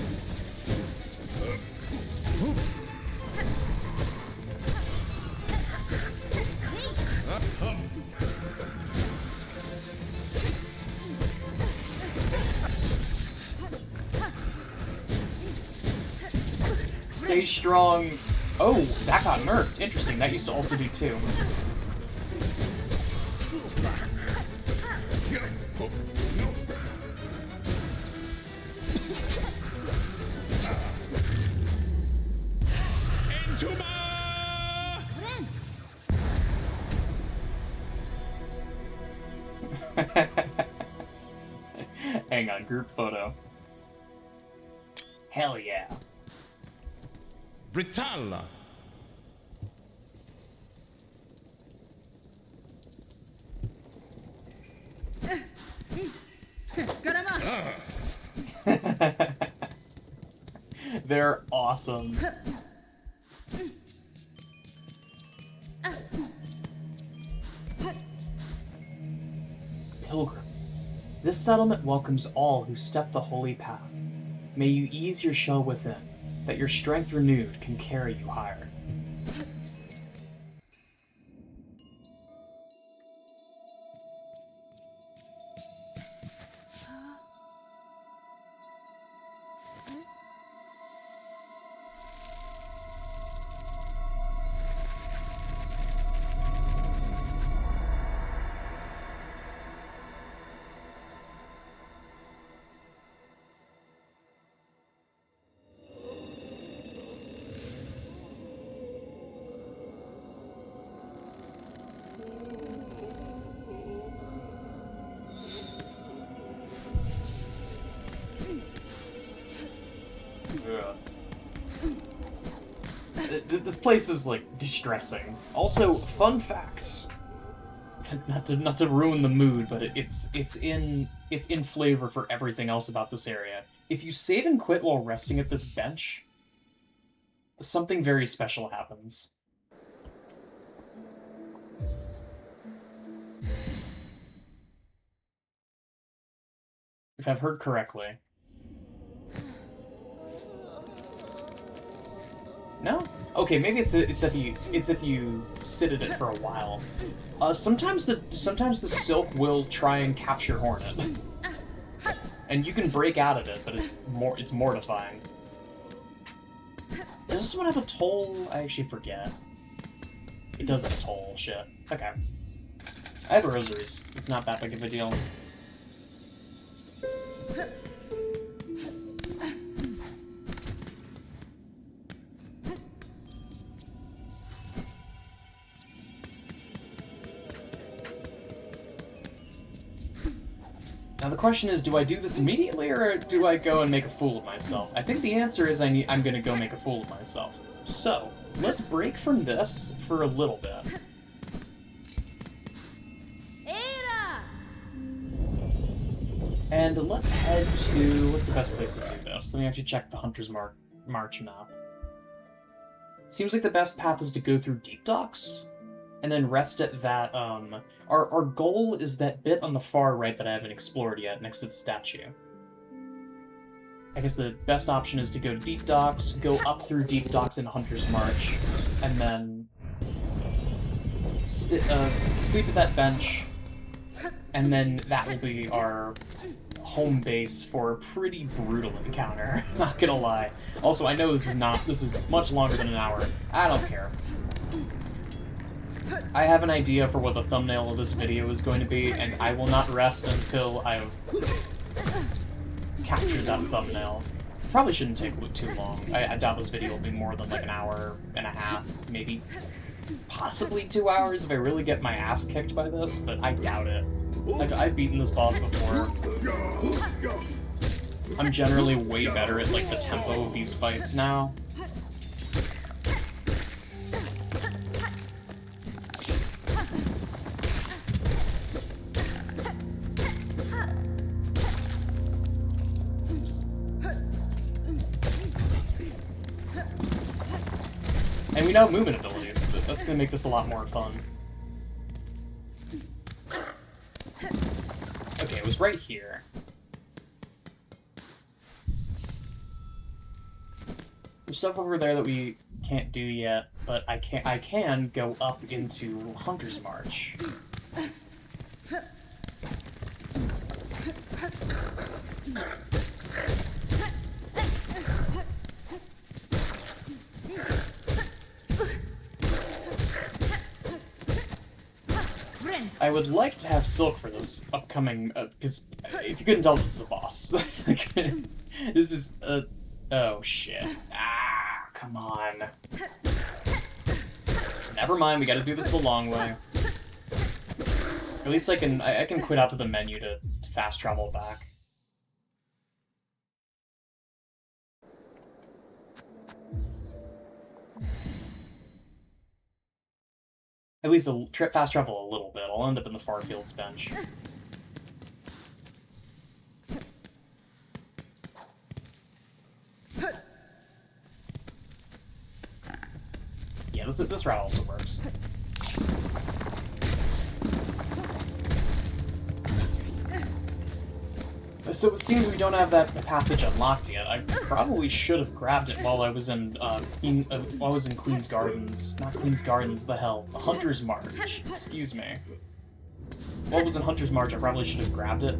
Stay strong. Oh, that got nerfed. Interesting. That used to also do too. Hang on, group photo. Hell yeah. Britalla. They're awesome. Pilgrim, this settlement welcomes all who step the holy path. May you ease your shell within, that your strength renewed can carry you higher. This place is like distressing. Also, fun facts. Not to ruin the mood, but it's in flavor for everything else about this area. If you save and quit while resting at this bench, something very special happens. If I've heard correctly. No? Okay, maybe it's if you sit at it for a while. Sometimes the silk will try and capture Hornet. And you can break out of it, but it's mortifying. Does this one have a toll? I actually forget. It does have a toll, shit. Okay. I have rosaries. It's not that big of a deal. Now the question is, do I do this immediately, or do I go and make a fool of myself? I think the answer is I'm gonna go make a fool of myself. So, let's break from this for a little bit. And let's head to... what's the best place to do this? Let me actually check the Hunter's March map. Seems like the best path is to go through Deep Docks, and then rest at that, Our goal is that bit on the far right that I haven't explored yet, next to the statue. I guess the best option is to go to Deep Docks, go up through Deep Docks in Hunter's March, and then sleep at that bench, and then that will be our home base for a pretty brutal encounter, not gonna lie. Also, I know this is much longer than an hour. I don't care. I have an idea for what the thumbnail of this video is going to be, and I will not rest until I've captured that thumbnail. Probably shouldn't take too long. I doubt this video will be more than like an hour and a half, maybe possibly 2 hours if I really get my ass kicked by this, but I doubt it. I've beaten this boss before. I'm generally way better at like the tempo of these fights now. And we know movement abilities. That's gonna make this a lot more fun. Okay, it was right here. There's stuff over there that we can't do yet, but I can go up into Hunter's March. I would like to have Silk for this upcoming, because if you couldn't tell, this is a boss. This is oh shit. Ah, come on. Never mind, we gotta do this the long way. At least I can quit out to the menu to fast travel back. At least fast travel a little bit. I'll end up in the Farfields bench. Yeah, this route also works. So it seems we don't have that passage unlocked yet. I probably should have grabbed it while I was in Queen's Gardens. Not Queen's Gardens, the hell. Hunter's March. Excuse me. While I was in Hunter's March, I probably should have grabbed it,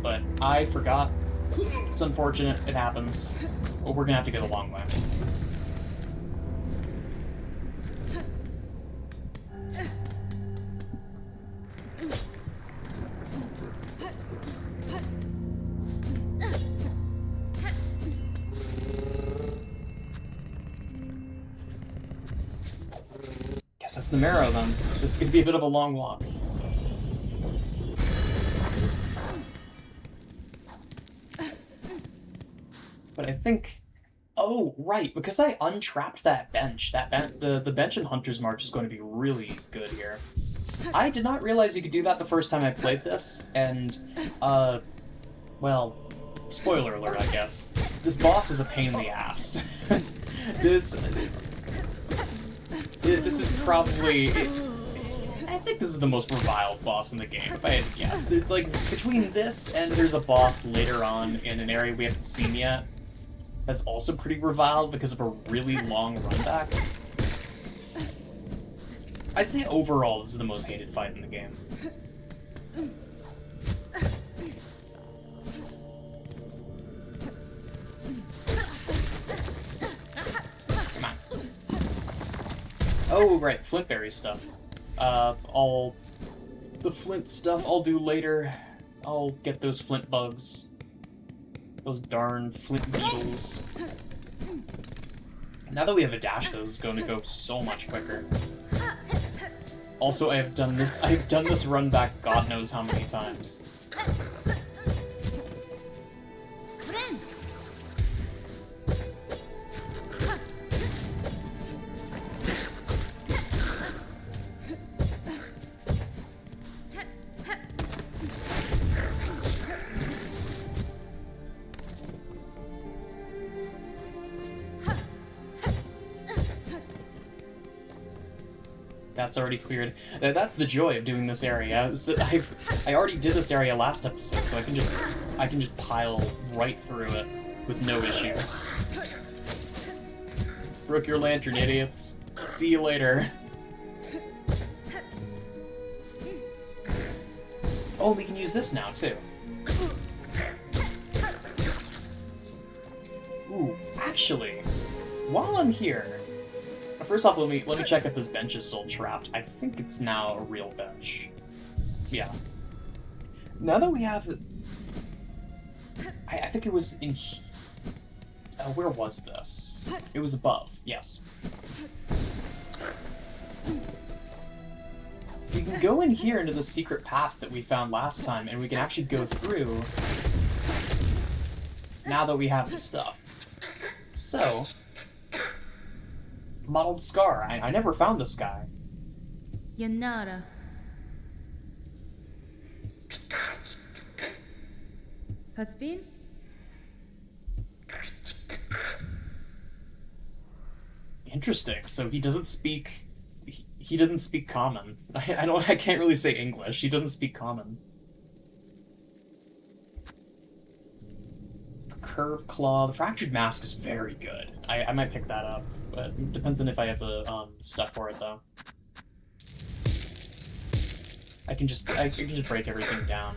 but I forgot. It's unfortunate. It happens. But we're gonna have to go the long way. Guess that's the marrow, then. This is gonna be a bit of a long walk. But I think... Oh, right, because I untrapped that bench. The bench in Hunter's March is going to be really good here. I did not realize you could do that the first time I played this, and, well, spoiler alert, I guess. This boss is a pain in the ass. This is probably... I think this is the most reviled boss in the game, if I had to guess. It's like, between this and there's a boss later on in an area we haven't seen yet that's also pretty reviled because of a really long run back. I'd say overall this is the most hated fight in the game. Oh, right, Flintberry stuff. The flint stuff I'll do later. I'll get those flint bugs. Those darn flint beetles. Now that we have a dash, this is going to go so much quicker. Also, I've done this run back God knows how many times. That's already cleared. That's the joy of doing this area. So I already did this area last episode, so I can just pile right through it with no issues. Broke your lantern, idiots. See you later. Oh, we can use this now too. Ooh, actually, while I'm here. First off, let me check if this bench is still trapped. I think it's now a real bench. Yeah. Now that we have... I think it was in... where was this? It was above, yes. We can go in here into the secret path that we found last time, and we can actually go through now that we have the stuff. So... Mottled Scar. I never found this guy. Yanara. Kasvin? Interesting. So he doesn't speak. He doesn't speak common. I can't really say English. He doesn't speak common. The Curved Claw. The Fractured Mask is very good. I might pick that up. But it depends on if I have the stuff for it, though. I can just break everything down.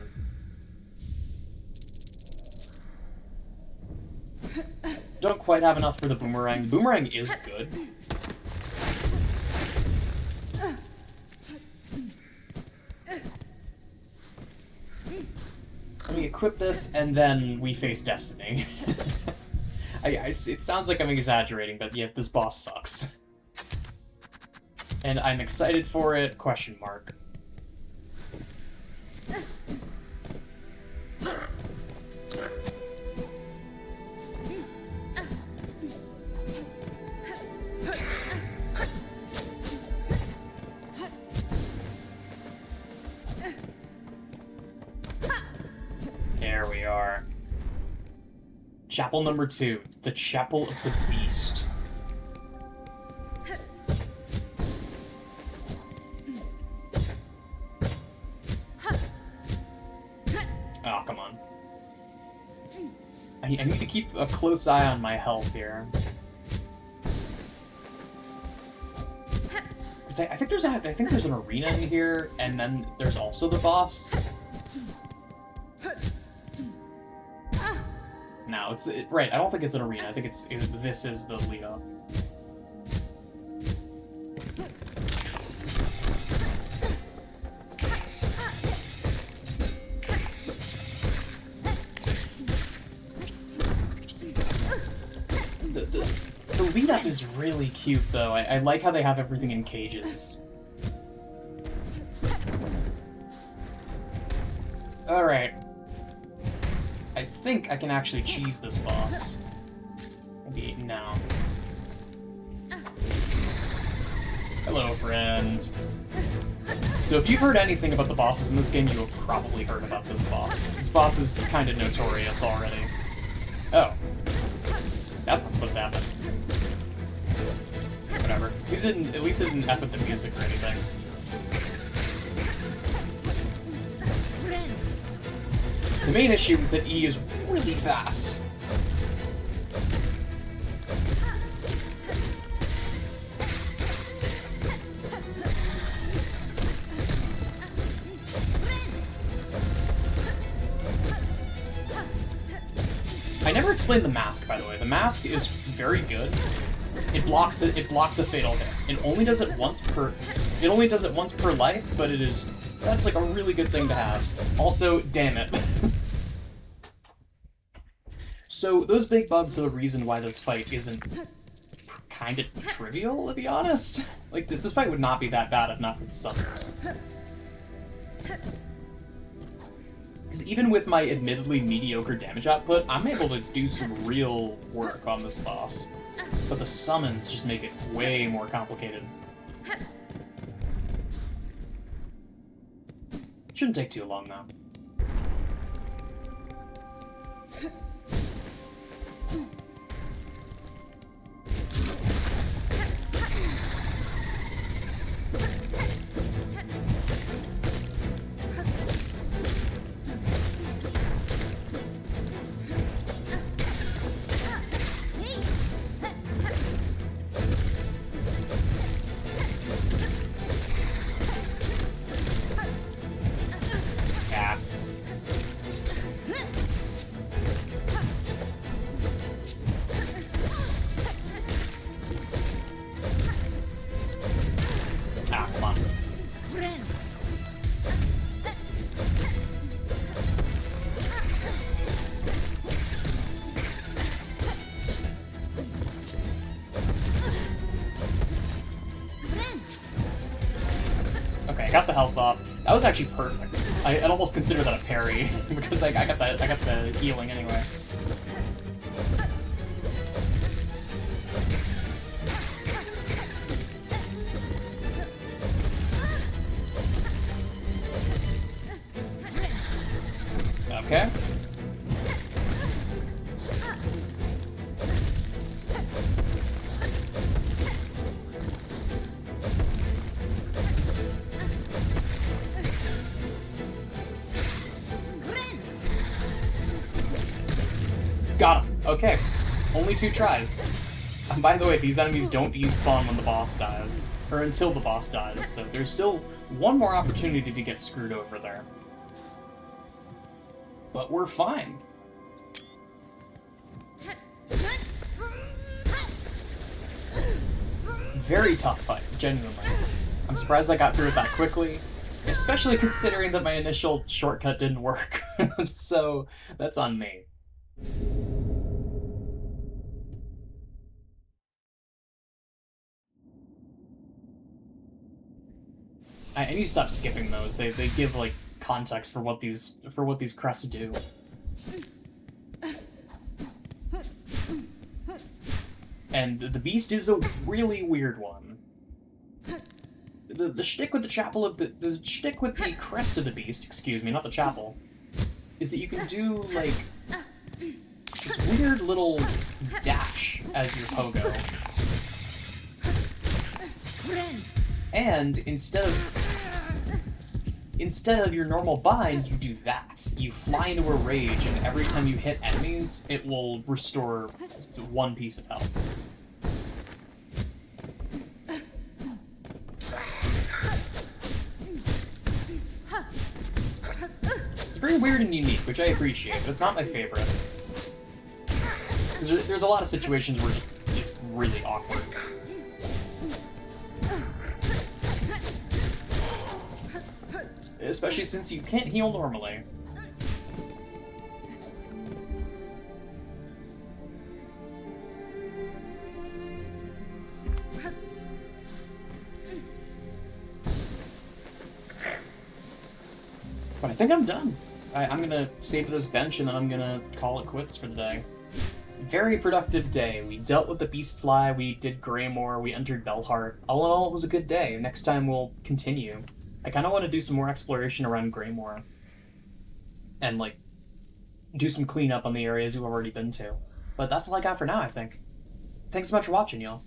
Don't quite have enough for the boomerang. The boomerang is good. Let me equip this, and then we face Destiny. It sounds like I'm exaggerating, but yeah, this boss sucks. And I'm excited for it, question mark. There we are. Chapel number 2, the Chapel of the Beast. Oh, come on. I need to keep a close eye on my health here. Cause I think there's an arena in here, and then there's also the boss. No, right. I don't think it's an arena. I think this is the lead up. The lead up is really cute, though. I like how they have everything in cages. All right. I think I can actually cheese this boss. Maybe no. Hello, friend. So if you've heard anything about the bosses in this game, you have probably heard about this boss. This boss is kind of notorious already. Oh. That's not supposed to happen. Whatever. At least it didn't F with the music or anything. The main issue is that E is really fast. I never explained the mask, by the way. The mask is very good. It blocks it. It blocks a fatal hit. It only does it once per. It only does it once per life, but it is. That's like a really good thing to have. Also, damn it. So those big bugs are the reason why this fight isn't kind of trivial, to be honest. Like this fight would not be that bad if not for the summons. Because even with my admittedly mediocre damage output, I'm able to do some real work on this boss. But the summons just make it way more complicated. Shouldn't take too long, though. Got the health off. That was actually perfect. I'd almost consider that a parry because I got the healing anyway. Okay. Got him. Okay. Only 2 tries. And by the way, these enemies don't despawn when the boss dies. Or until the boss dies, so there's still one more opportunity to get screwed over there. But we're fine. Very tough fight, genuinely. I'm surprised I got through it that quickly, especially considering that my initial shortcut didn't work. So, that's on me. I need to stop skipping those. They give like context for what these crests do. And the beast is a really weird one. The shtick with the chapel of the shtick with the crest of the beast, excuse me, not the chapel, is that you can do like this weird little dash as your pogo. And instead of your normal bind, you do that. You fly into a rage, and every time you hit enemies, it will restore 1 piece of health. It's very weird and unique, which I appreciate, but it's not my favorite. Because there's a lot of situations where it's really awkward. Especially since you can't heal normally. But I think I'm done. I'm gonna save this bench and then I'm gonna call it quits for the day. Very productive day. We dealt with the Beastfly, we did Greymore, we entered Bellheart. All in all, it was a good day. Next time we'll continue. I kind of want to do some more exploration around Greymore. And, like, do some cleanup on the areas we've already been to. But that's all I got for now, I think. Thanks so much for watching, y'all.